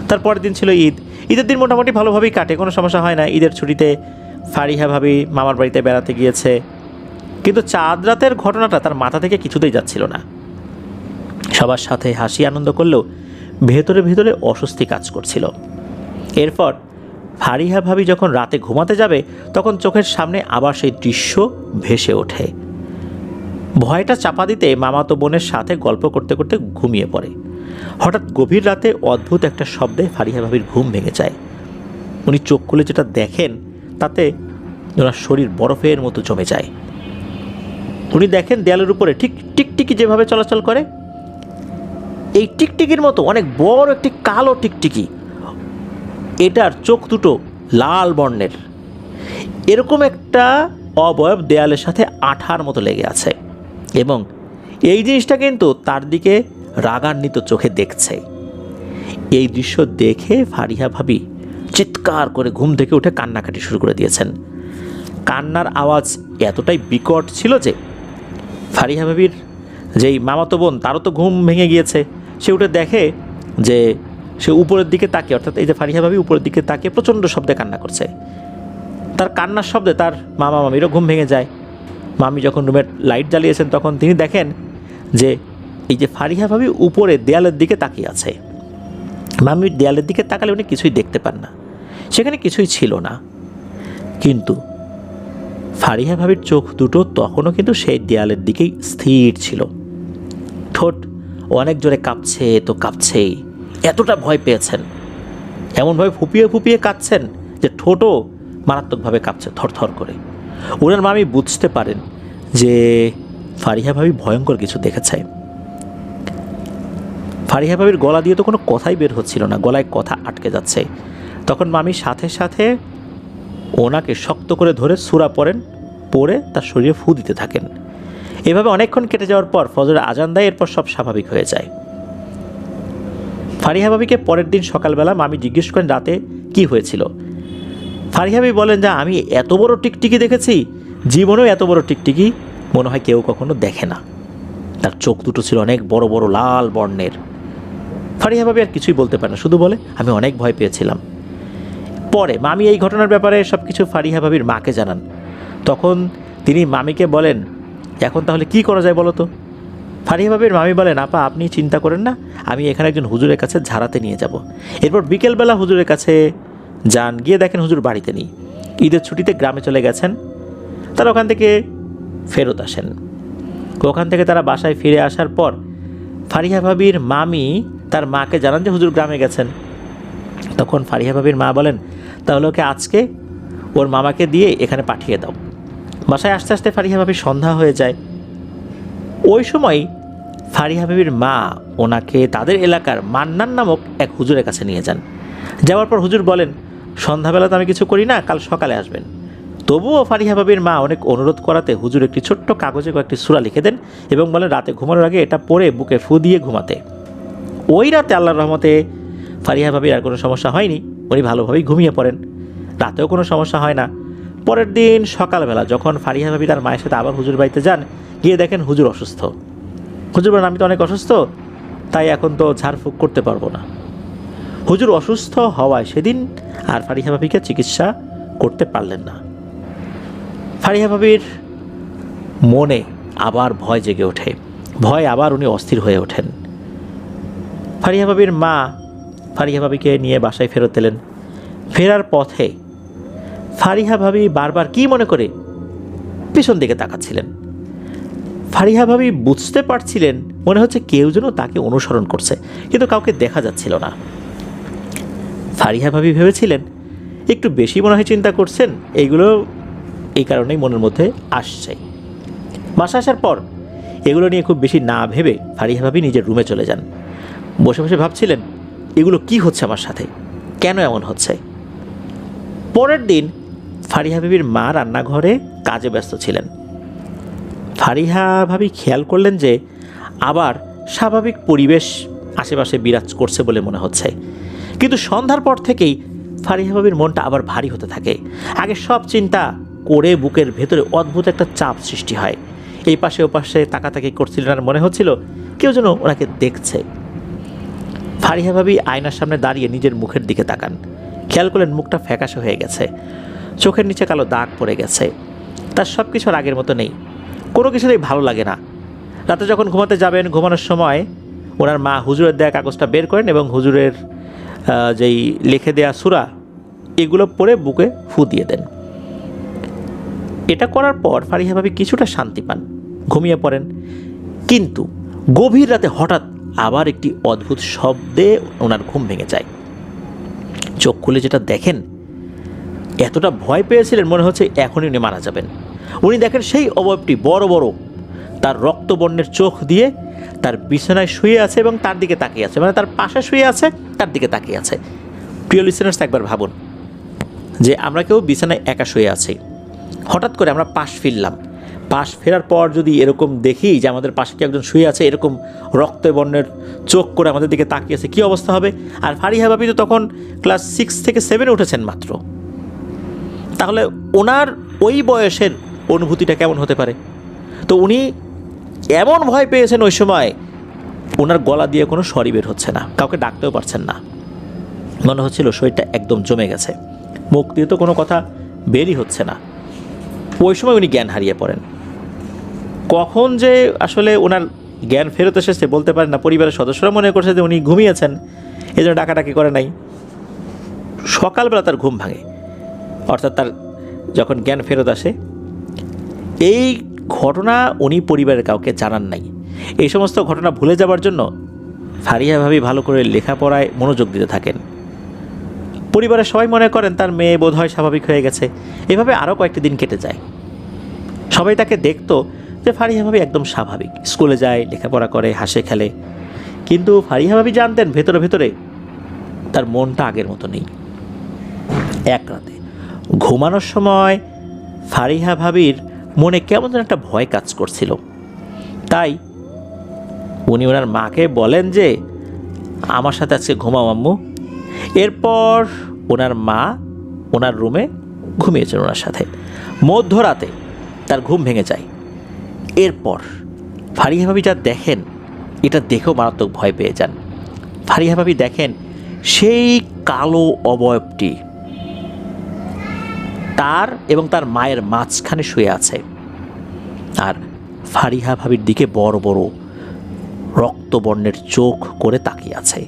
তারপরের দিন ছিল ঈদ। ঈদের দিন মোটামুটি ভালোভাবেই কাটে, কোনো সমস্যা হয় না। ঈদের ছুটিতে ফারিহা ভাবি মামার বাড়িতে বেড়াতে গিয়েছে। কিন্তু চাঁদ রাতের ঘটনাটা তার মাথা থেকে কিছুতেই যাচ্ছিল না। সবার সাথে হাসি আনন্দ করলেও ভেতরে ভেতরে অস্বস্তি কাজ করছিল। এরপর ফারিহা ভাবি যখন রাতে ঘুমাতে যাবে তখন চোখের সামনে আবার সেই দৃশ্য ভেসে ওঠে। ভয়টা চাপা দিতে মামাতো বোনের সাথে গল্প করতে করতে ঘুমিয়ে পড়ে। হঠাৎ গভীর রাতে অদ্ভুত একটা শব্দে ফারিহা ভাবির ঘুম ভেঙে যায়। উনি চোখ খুলে যেটা দেখেন তাতে ওনার শরীর বরফের মতো জমে যায়। উনি দেখেন দেয়ালের উপরে ঠিক টিকটিকি যেভাবে চলাচল করে, এই টিকটিকির মতো অনেক বড় একটি কালো টিকটিকি, এটার চোখ দুটো লাল বর্ণের। এরকম একটা অবয়ব দেয়ালের সাথে আঠার মতো লেগে আছে এবং এই জিনিসটা কিন্তু তার দিকে রাগান্বিত চোখে দেখছে। এই দৃশ্য দেখে ফারিহা ভাবি চিৎকার করে ঘুম থেকে উঠে কান্নাকাটি শুরু করে দিয়েছেন। কান্নার আওয়াজ এতটাই বিকট ছিল যে ফারিহা ভাবির যেই মামাতো বোন তারও তো ঘুম ভেঙে গিয়েছে। সে উঠে দেখে যে সে উপরের দিকে তাকিয়ে, অর্থাৎ এই যে ফারিহা ভাবি উপরের দিকে তাকিয়ে প্রচণ্ড শব্দে কান্না করছে। তার কান্নার শব্দে তার মামা মামিরও ঘুম ভেঙে যায়। মামি যখন রুমের লাইট জ্বালিয়েছেন তখন তিনি দেখেন যে এই যে ফারিহা ভাবি উপরে দেয়ালের দিকে তাকিয়ে আছে। মামির দেয়ালের দিকে তাকালে উনি কিছুই দেখতে পান না, সেখানে কিছুই ছিল না। কিন্তু ফারিহা ভাবির চোখ দুটো তখনও কিন্তু সেই দেয়ালের দিকেই স্থির ছিল। ঠোঁট অনেক জোরে কাঁপছে তো কাঁপছেই, এতটা ভয় পেয়েছেন, এমনভাবে ফুপিয়ে ফুপিয়ে কাঁদছেন যে ঠোঁটও মারাত্মকভাবে কাঁপছে থরথর করে। ওনার মামি বুঝতে পারেন যে ফারিহা ভাবি ভয়ঙ্কর কিছু দেখেছে। ফারিহা ভাবির গলা দিয়ে তো কোনো কথাই বের হচ্ছিল না, গলায় কথা আটকে যাচ্ছে। তখন মামি সাথে সাথে ওনাকে শক্ত করে ধরে সূরা পড়ে তার শরীরে ফু দিতে থাকেন। এভাবে অনেকক্ষণ কেটে যাওয়ার পর ফজরের আজান দেয়, এরপর সব স্বাভাবিক হয়ে যায়। ফারিহা ভাবিকে পরের দিন সকালবেলা মামি জিজ্ঞেস করেন রাতে কি হয়েছিল। ফারিহা ভাবি বলেন যে আমি এত বড় টিকটিকি দেখেছি, জীবনেও এত বড় টিকটিকি মনে হয় কেউ কখনো দেখে না। তার চোখ দুটো ছিল অনেক বড় বড় লাল বর্ণের। ফারিহা ভাবি আর কিছুই বলতে পারে না, শুধু বলে আমি অনেক ভয় পেয়েছিলাম। পরে মামি এই ঘটনার ব্যাপারে সব কিছু ফারিহা ভাবির মাকে জানান। তখন তিনি মামিকে বলেন এখন তাহলে কি করা যায় বলো তো। ফারিহা ভাবির মামি বলেন আপা আপনি চিন্তা করেন না, আমি এখানে একজন হুজুরের কাছে ঝাড়াতে নিয়ে যাব। এরপর বিকেলবেলা হুজুরের কাছে যান, গিয়ে দেখেন হুজুর বাড়িতে নেই, ঈদের ছুটিতে গ্রামে চলে গেছেন। তারা ওখান থেকে ফেরত আসেন। ওখান থেকে তারা বাসায় ফিরে আসার পর ফারিহা ভাবির মামি তার মাকে জানান যে হুজুর গ্রামে গেছেন। তখন ফারিহা ভাবির মা বলেন তাহলে ওকে আজকে ওর মামাকে দিয়ে এখানে পাঠিয়ে দাও। বাসায় আস্তে আস্তে ফারিহা ভাবির সন্ধ্যা হয়ে যায়। ওই সময় ফারিহা ভাবির মা ওনাকে তাদের এলাকার মান্নান নামক এক হুজুরের কাছে নিয়ে যান। যাওয়ার পর হুজুর বলেন সন্ধ্যাবেলা তো আমি কিছু করি না, কাল সকালে আসবেন। তবুও ফারিহা ভাবির মা অনেক অনুরোধ করাতে হুজুর একটি ছোট্ট কাগজে কয়েকটি সূরা লিখে দেন এবং বলেন রাতে ঘুমানোর আগে এটা পড়ে বুকে ফু দিয়ে ঘুমাতে। ওই রাতে আল্লাহর রহমতে ফারিহা ভাবির আর কোনো সমস্যা হয়নি, উনি ভালোভাবেই ঘুমিয়ে পড়েন, রাতেও কোনো সমস্যা হয় না। পরের দিন সকালবেলা যখন ফারিহা ভাবি তার মায়ের সাথে আবার হুজুর বাড়িতে যান, গিয়ে দেখেন হুজুর অসুস্থ। হুজুর বলেন আমি তো অনেক অসুস্থ, তাই এখন তো ঝাড়ফুঁক করতে পারবো না। হুজুর অসুস্থ হওয়ায় সেদিন আর ফারিহা ভাবিকে চিকিৎসা করতে পারলেন না। ফারিহা ভাবির মনে আবার ভয় জেগে ওঠে, ভয় আবার উনি অস্থির হয়ে ওঠেন। ফারিহা ভাবির মা ফারিহা ভাবিকে নিয়ে বাসায় ফেরত এলেন। ফেরার পথে ফারিহা ভাবি বারবার কি মনে করে পিছন দিকে তাকাচ্ছিলেন। ফারিহা ভাবি বুঝতে পারছিলেন মনে হচ্ছে কেউ যেন তাকে অনুসরণ করছে, কিন্তু কাউকে দেখা যাচ্ছিল না। ফারিহা ভাবি ভেবেছিলেন একটু বেশি মনে হয় চিন্তা করছেন, এইগুলো এই কারণেই মনের মধ্যে আসছে। বাসা আসার পর এগুলো নিয়ে খুব বেশি না ভেবে ফারিহা ভাবি নিজের রুমে চলে যান। বসে বসে ভাবছিলেন এগুলো কি হচ্ছে আমার সাথে, কেন এমন হচ্ছে। পরের দিন ফারিহা ভাবির মা রান্নাঘরে কাজে ব্যস্ত ছিলেন। ফারিহা ভাবি খেয়াল করলেন যে আবার স্বাভাবিক পরিবেশ আশেপাশে বিরাজ করছে বলে মনে হচ্ছে, কিন্তু সন্ধ্যার পর থেকেই ফারিহা ভাবির মনটা আবার ভারী হতে থাকে। আগে সব চিন্তা করে বুকের ভেতরে অদ্ভুত একটা চাপ সৃষ্টি হয়। এই পাশে ও পাশে তাকাতাকি করছিলেন আর মনে হচ্ছিল কেউ যেন ওনাকে দেখছে। ফারিহা ভাবি আয়নার সামনে দাঁড়িয়ে নিজের মুখের দিকে তাকান, খেয়াল করলেন মুখটা ফ্যাকাশে হয়ে গেছে, চোখের নিচে কালো দাগ পড়ে গেছে। তার সব কিছু আগের মতো নেই, কোনো কিছুতেই ভালো লাগে না। রাতে যখন ঘুমাতে যাবেন, ঘুমানোর সময় ওনার মা হুজুরের দেয়া কাগজটা বের করেন এবং হুজুরের যেই লিখে দেয়া সূরা এগুলো পড়ে বুকে ফু দিয়ে দেন। এটা করার পর ফারিহা ভাবি কিছুটা শান্তি পান, ঘুমিয়ে পড়েন। কিন্তু গভীর রাতে হঠাৎ আবার একটি অদ্ভুত শব্দে ওনার ঘুম ভেঙে যায়। চোখ খুলে যেটা দেখেন, এতটা ভয় পেয়েছিলেন মনে হচ্ছে এখনই উনি মারা যাবেন। উনি দেখেন সেই অবয়বটি বড় বড়, তার রক্তবর্ণের চোখ দিয়ে তার বিছানায় শুয়ে আছে এবং তার দিকে তাকিয়ে আছে, মানে তার পাশে শুয়ে আছে, তার দিকে তাকিয়ে আছে। প্রিয় লিসেনার্স, একবার ভাবুন যে আমরা কেউ বিছানায় একা শুয়ে আছি, হঠাৎ করে আমরা পাশ ফিরলাম, পাশ ফেরার পর যদি এরকম দেখি যে আমাদের পাশে কি একজন শুয়ে আছে, এরকম রক্তবর্ণের চোখ করে আমাদের দিকে তাকিয়ে আছে, কী অবস্থা হবে? আর ফারিহা ভাবি তো তখন ক্লাস 6 থেকে 7 উঠেছেন মাত্র, তাহলে ওনার ওই বয়সের অনুভূতিটা কেমন হতে পারে? তো উনি এমন ভয় পেয়েছেন ওই সময়, ওনার গলা দিয়ে কোনো স্বরই বের হচ্ছে না, কাউকে ডাকতেও পারছেন না, মনে হচ্ছিল শরীরটা একদম জমে গেছে, মুখ দিয়ে তো কোনো কথা বেরই হচ্ছে না। ওই সময় উনি জ্ঞান হারিয়ে পড়েন। কখন যে আসলে ওনার জ্ঞান ফেরত এসেছে বলতে পারেন না। পরিবারের সদস্যরা মনে করছে যে উনি ঘুমিয়েছেন, এই জন্য ডাকাডাকি করে নাই। সকালবেলা তার ঘুম ভাঙে, অর্থাৎ তার যখন জ্ঞান ফেরত আসে। এই ঘটনা উনি পরিবারের কাউকে জানান নাই। এই সমস্ত ঘটনা ভুলে যাবার জন্য ফারিহা ভাবি ভালো করে লেখাপড়ায় মনোযোগ দিতে থাকেন। পরিবারের সবাই মনে করেন তার মেয়ে বোধহয় স্বাভাবিক হয়ে গেছে। এভাবে আরও কয়েকটি দিন কেটে যায়। সবাই তাকে দেখতো যে ফারিহা ভাবি একদম স্বাভাবিক, স্কুলে যায়, লেখাপড়া করে, হাসে খেলে। কিন্তু ফারিহা ভাবি জানতেন ভেতরে ভেতরে তার মনটা আগের মতো নেই। এক রাতে ঘুমানোর সময় ফারিহা ভাবির মনে কেমন যেন একটা ভয় কাজ করছিল। তাই উনি ওনার মাকে বলেন যে আমার সাথে আজকে ঘুমাও আম্মু। এরপর ওনার মা ওনার রুমে ঘুমিয়েছেন ওনার সাথে। মধ্যরাতে তার ঘুম ভেঙে যায়। এরপর ফারিহা ভাবি যা দেখেন, এটা দেখেও মারাত্মক ভয় পেয়ে যান। ফারিহা ভাবি দেখেন সেই কালো অবয়বটি তার এবং তার মায়ের মাঝখানে শুয়ে আছে, আর ফারিহা ভাবির দিকে বড় বড় রক্তবর্ণের চোখ করে তাকিয়ে আছে।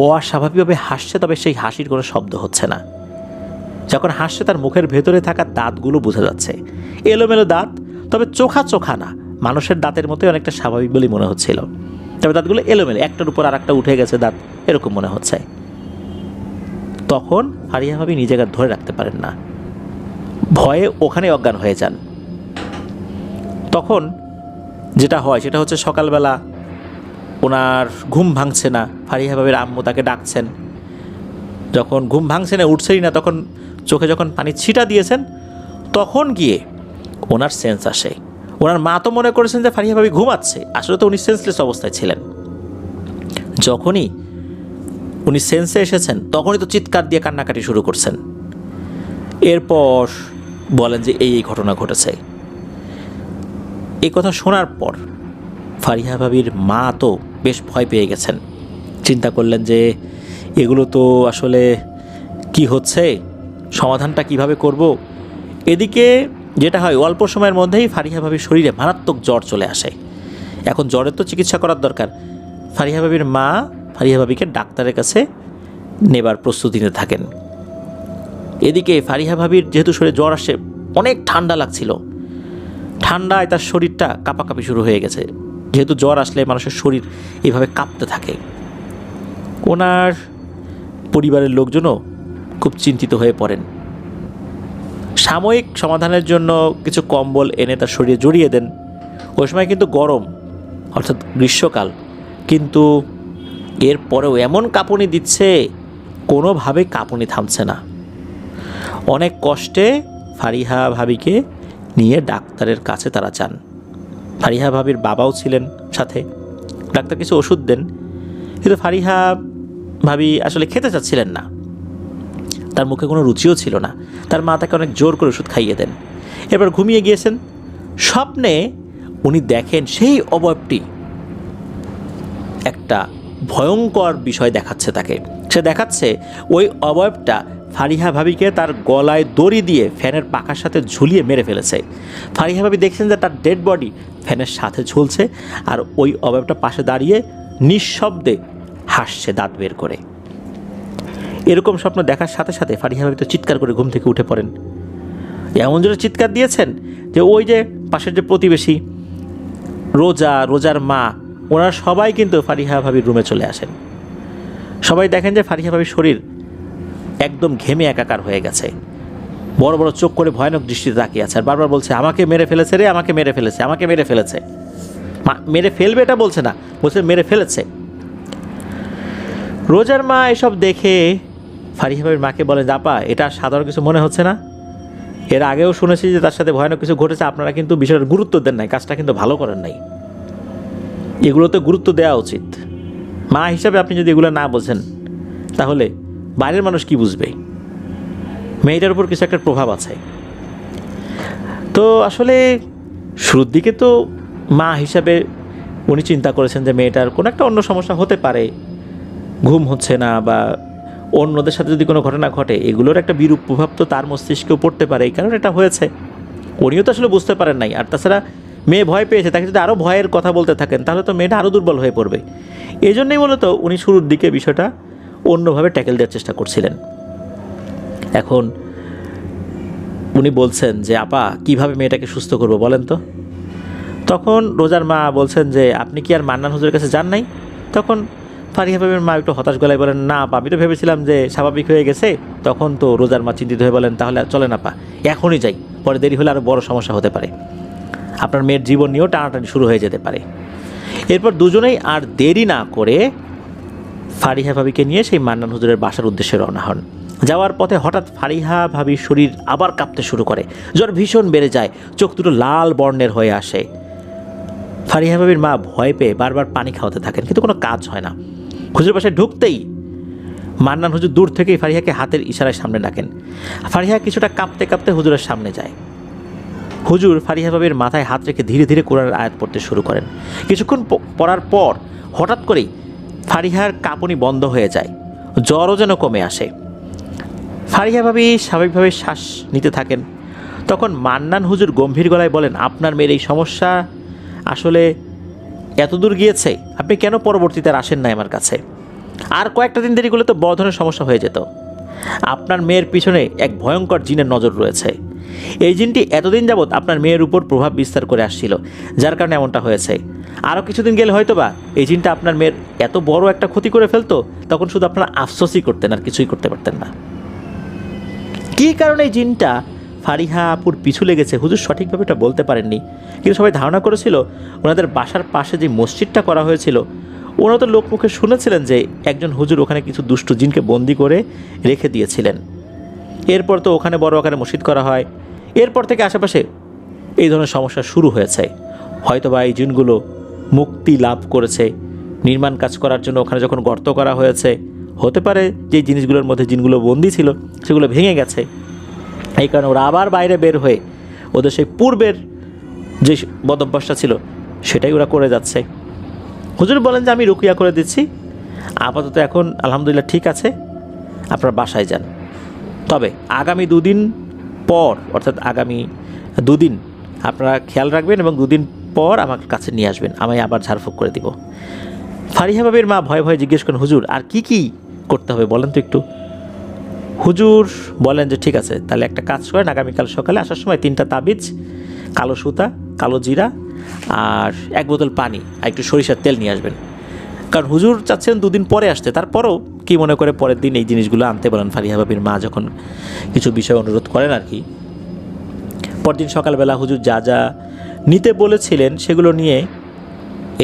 ও অস্বাভাবিকভাবে হাসছে, তবে সেই হাসির কোনো শব্দ হচ্ছে না। যখন হাসছে তার মুখের ভেতরে থাকা দাঁতগুলো বোঝা যাচ্ছে, এলোমেলো দাঁত, তবে চোখা চোখা না, মানুষের দাঁতের মতোই অনেকটা স্বাভাবিক বলেই মনে হচ্ছিল। তবে দাঁতগুলো এলোমেলো, একটার উপর আর একটা উঠে গেছে দাঁত, এরকম মনে হচ্ছে। তখন ফারিহা ভাবি নিজেকে ধরে রাখতে পারেন না, ভয়ে ওখানে অজ্ঞান হয়ে যান। তখন যেটা হয় সেটা হচ্ছে সকালবেলা ওনার ঘুম ভাঙছে না। ফারিহা ভাবির আম্মু তাকে ডাকছেন, যখন ঘুম ভাঙছে না, উঠছেই না, তখন চোখে যখন পানি ছিটা দিয়েছেন তখন গিয়ে ওনার সেন্স আসে। ওনার মা তো মনে করেছেন যে ফারিহা ভাবি ঘুমাচ্ছে, আসলে তো উনি সেন্সলেস অবস্থায় ছিলেন। যখনই উনি সেন্সে এসেছেন তখনই তো চিৎকার দিয়ে কান্নাকাটি শুরু করছেন। এরপর বলেন যে এই ঘটনা ঘটেছে। এই কথা শোনার পর ফারিহা ভাবির মা তো বেশ ভয় পেয়ে গেছেন। চিন্তা করলেন যে এগুলো তো আসলে কি হচ্ছে, সমাধানটা কিভাবে করব। এদিকে যেটা হয়, অল্প সময়ের মধ্যেই ফারিহা ভাবির শরীরে মারাত্মক জ্বর চলে আসে। এখন জ্বরের তো চিকিৎসা করার দরকার। ফারিহা ভাবির মা ফারিহা ভাবিকে ডাক্তারের কাছে নেবার প্রস্তুতি নিতে থাকেন। এদিকে ফারিহা ভাবির যেহেতু শরীরে জ্বর আসে, অনেক ঠান্ডা লাগছিল, ঠান্ডায় তার শরীরটা কাঁপাকাঁপি শুরু হয়ে গেছে। যেহেতু জ্বর আসলে মানুষের শরীর এইভাবে কাঁপতে থাকে। ওনার পরিবারের লোকজনও খুব চিন্তিত হয়ে পড়েন। সাময়িক সমাধানের জন্য কিছু কম্বল এনে তার শরীরে জড়িয়ে দেন। ওই সময় কিন্তু গরম, অর্থাৎ গ্রীষ্মকাল, কিন্তু এরপরেও এমন কাঁপুনি দিচ্ছে, কোনোভাবে কাঁপুনি থামছে না। অনেক কষ্টে ফারিহা ভাবিকে নিয়ে ডাক্তারের কাছে তারা যান। ফারিহা ভাবির বাবাও ছিলেন সাথে। ডাক্তার কিছু ওষুধ দেন, কিন্তু ফারিহা ভাবি আসলে খেতে চাচ্ছিলেন না, তার মুখে কোনো রুচিও ছিল না। তার মা তাকে অনেক জোর করে ওষুধ খাইয়ে দেন। এবার ঘুমিয়ে গিয়েছেন। স্বপ্নে উনি দেখেন সেই অবয়বটি একটা ভয়ঙ্কর বিষয় দেখাচ্ছে তাকে। সে দেখাচ্ছে ওই অবয়বটা ফারিহা ভাবিকে তার গলায় দড়ি দিয়ে ফ্যানের পাখার সাথে ঝুলিয়ে মেরে ফেলেছে। ফারিহা ভাবি দেখছেন যে তার ডেড বডি ফ্যানের সাথে ঝুলছে, আর ওই অবয়বটা পাশে দাঁড়িয়ে নিঃশব্দে হাসছে দাঁত বের করে। এরকম স্বপ্ন দেখার সাথে সাথে ফারিহা ভাবি তো চিৎকার করে ঘুম থেকে উঠে পড়েন। এমন জোরে চিৎকার দিয়েছেন যে ওই যে পাশের যে প্রতিবেশী রোজার মা, ওনারা সবাই কিন্তু ফারিহা ভাবির রুমে চলে আসেন। সবাই দেখেন যে ফারিহা ভাবির শরীর একদম ঘেমে একাকার হয়ে গেছে, বড় বড় চোখ করে ভয়ানক দৃষ্টিতে তাকিয়ে আছে, আর বারবার বলছে আমাকে মেরে ফেলেছে রে, আমাকে মেরে ফেলেছে, আমাকে মেরে ফেলেছে। মেরে ফেলবে এটা বলছে না, বলছে মেরে ফেলেছে। রোজার মা এসব দেখে ফারিহা ভাবির মাকে বলে, আপা এটা সাধারণ কিছু মনে হচ্ছে না? এর আগেও শুনেছি যে তার সাথে ভয়ানক কিছু ঘটেছে, আপনারা কিন্তু বিষয়টার গুরুত্ব দেন নাই, কাজটা কিন্তু ভালো করেন নাই, এগুলোতে গুরুত্ব দেওয়া উচিত। মা হিসাবে আপনি যদি এগুলো না বোঝেন তাহলে বাইরের মানুষ কি বুঝবে? মেয়েটার উপর কিছু একটা প্রভাব আছে। তো আসলে শুরুর দিকে তো মা হিসাবে উনি চিন্তা করেছেন যে মেয়েটার কোনো একটা অন্য সমস্যা হতে পারে, ঘুম হচ্ছে না বা অন্যদের সাথে যদি কোনো ঘটনা ঘটে এগুলোর একটা বিরূপ প্রভাব তো তার মস্তিষ্কেও পড়তে পারে, এই কারণে এটা হয়েছে। উনিও তো আসলে বুঝতে পারেন নাই। আর তাছাড়া মেয়ে ভয় পেয়েছে, তাকে যদি আরও ভয়ের কথা বলতে থাকেন তাহলে তো মেয়েটা আরও দুর্বল হয়ে পড়বে। এই জন্যই মূলত উনি শুরুর দিকে বিষয়টা অন্যভাবে ট্যাকেল দেওয়ার চেষ্টা করছিলেন। এখন উনি বলছেন যে আপা কিভাবে মেয়েটাকে সুস্থ করব বলেন তো। তখন রোজার মা বলছেন যে আপনি কি আর মান্নান হুজুরের কাছে যান নাই? তখন ফারিহা ভাবির মা একটু হতাশ গলায় বলেন, না আপা, আমি তো ভেবেছিলাম যে স্বাভাবিক হয়ে গেছে। তখন তো রোজার মা চিন্তিত হয়ে বলেন, তাহলে চলেন আপা, এখনই যাই, পরে দেরি হলে আরও বড় সমস্যা হতে পারে, আপনার মেয়ের জীবন নিয়েও টানাটানি শুরু হয়ে যেতে পারে। এরপর দুজনেই আর দেরি না করে ফারিহা ভাবিকে নিয়ে সেই মান্নান হুজুরের বাসার উদ্দেশ্যে রওনা হন। যাওয়ার পথে হঠাৎ ফারিহা ভাবির শরীর আবার কাঁপতে শুরু করে, জ্বর ভীষণ বেড়ে যায়, চোখ দুটো লাল বর্ণের হয়ে আসে। ফারিহা ভাবির মা ভয় পেয়ে বারবার পানি খাওয়াতে থাকেন, কিন্তু কোনো কাজ হয় না। হুজুরের বাসায় ঢুকতেই মান্নান হুজুর দূর থেকেই ফারিহাকে হাতের ইশারায় সামনে ডাকেন। ফারিহা কিছুটা কাঁপতে কাঁপতে হুজুরের সামনে যায়। হুজুর ফারিহা ভাবির মাথায় হাত রেখে ধীরে ধীরে কোরআনের আয়াত পড়তে শুরু করেন। কিছুক্ষণ পড়ার পর হঠাৎ করেই ফারিহার কাঁপুনি বন্ধ হয়ে যায়, জ্বরও যেন কমে আসে। ফারিহা ভাবি স্বাভাবিকভাবে শ্বাস নিতে থাকেন। তখন মান্নান হুজুর গম্ভীর গলায় বলেন, আপনার মেয়ের এই সমস্যা আসলে এতদূর গিয়েছে, আপনি কেন পরবর্তীতে আর আসেন নাই আমার কাছে? আর কয়েকটা দিন দেরি করলে তো বড় ধরনের সমস্যা হয়ে যেত। আপনার মেয়ের পিছনে এক ভয়ঙ্কর জিনের নজর রয়েছে। এই জিনটি এতদিন যাবৎ আপনার মেয়ের উপর প্রভাব বিস্তার করে আসছিল, যার কারণে এমনটা হয়েছে। আরও কিছুদিন গেলে হয়তো বা এই জিনটা আপনার মেয়ের এত বড় একটা ক্ষতি করে ফেলতো, তখন শুধু আপনারা আফসোসই করতেন, আর কিছুই করতে পারতেন না। কী কারণে এই জিনটা ফারিহা আপুর পিছু লেগেছে হুজুর সঠিকভাবে এটা বলতে পারেননি, কিন্তু সবাই ধারণা করেছিল ওনাদের বাসার পাশে যে মসজিদটা করা হয়েছিল, ওনারা তো লোকমুখে শুনেছিলেন যে একজন হুজুর ওখানে কিছু দুষ্ট জিনকে বন্দি করে রেখে দিয়েছিলেন। এরপর তো ওখানে বড় আকারে মসজিদ করা হয়, এরপর থেকে আশেপাশে এই ধরনের সমস্যা শুরু হয়েছে। হয়তোবা এই জিনগুলো মুক্তি লাভ করেছে, নির্মাণ কাজ করার জন্য ওখানে যখন গর্ত করা হয়েছে, হতে পারে যে জিনিসগুলোর মধ্যে জিনগুলো বন্দি ছিল সেগুলো ভেঙে গেছে, এই কারণে ওরা আবার বাইরে বের হয়ে ওদের সেই পূর্বের যে বদভ্যাসটা ছিল সেটাই ওরা করে যাচ্ছে। হুজুর বলেন যে আমি রুকিয়া করে দিচ্ছি, আপাতত এখন আলহামদুলিল্লাহ ঠিক আছে, আপনারা বাসায় যান। তবে আগামী 2 দিন পর, অর্থাৎ আগামী 2 দিন আপনারা খেয়াল রাখবেন এবং 2 দিন পর আমার কাছে নিয়ে আসবেন, আমি আবার ঝাড়ফুঁক করে দিব। ফারিহা ভাবির মা ভয়ে ভয়ে জিজ্ঞেস করেন, হুজুর আর কি কি করতে হবে বলেন তো একটু। হুজুর বলেন যে ঠিক আছে, তাহলে একটা কাজ করেন, আগামীকাল সকালে আসার সময় 3টা তাবিজ, কালো সুতা, কালো জিরা আর 1 বোতল পানি আর একটু সরিষার তেল নিয়ে আসবেন। কারণ হুজুর চাচ্ছেন 2 দিন পরে আসতে, তারপরও কি মনে করে পরের দিন এই জিনিসগুলো আনতে বলেন ফারিহা ভাবির মা যখন কিছু বিষয় অনুরোধ করেন আর কি। পরদিন সকালবেলা হুজুর যা যা নিতে বলেছিলেন সেগুলো নিয়ে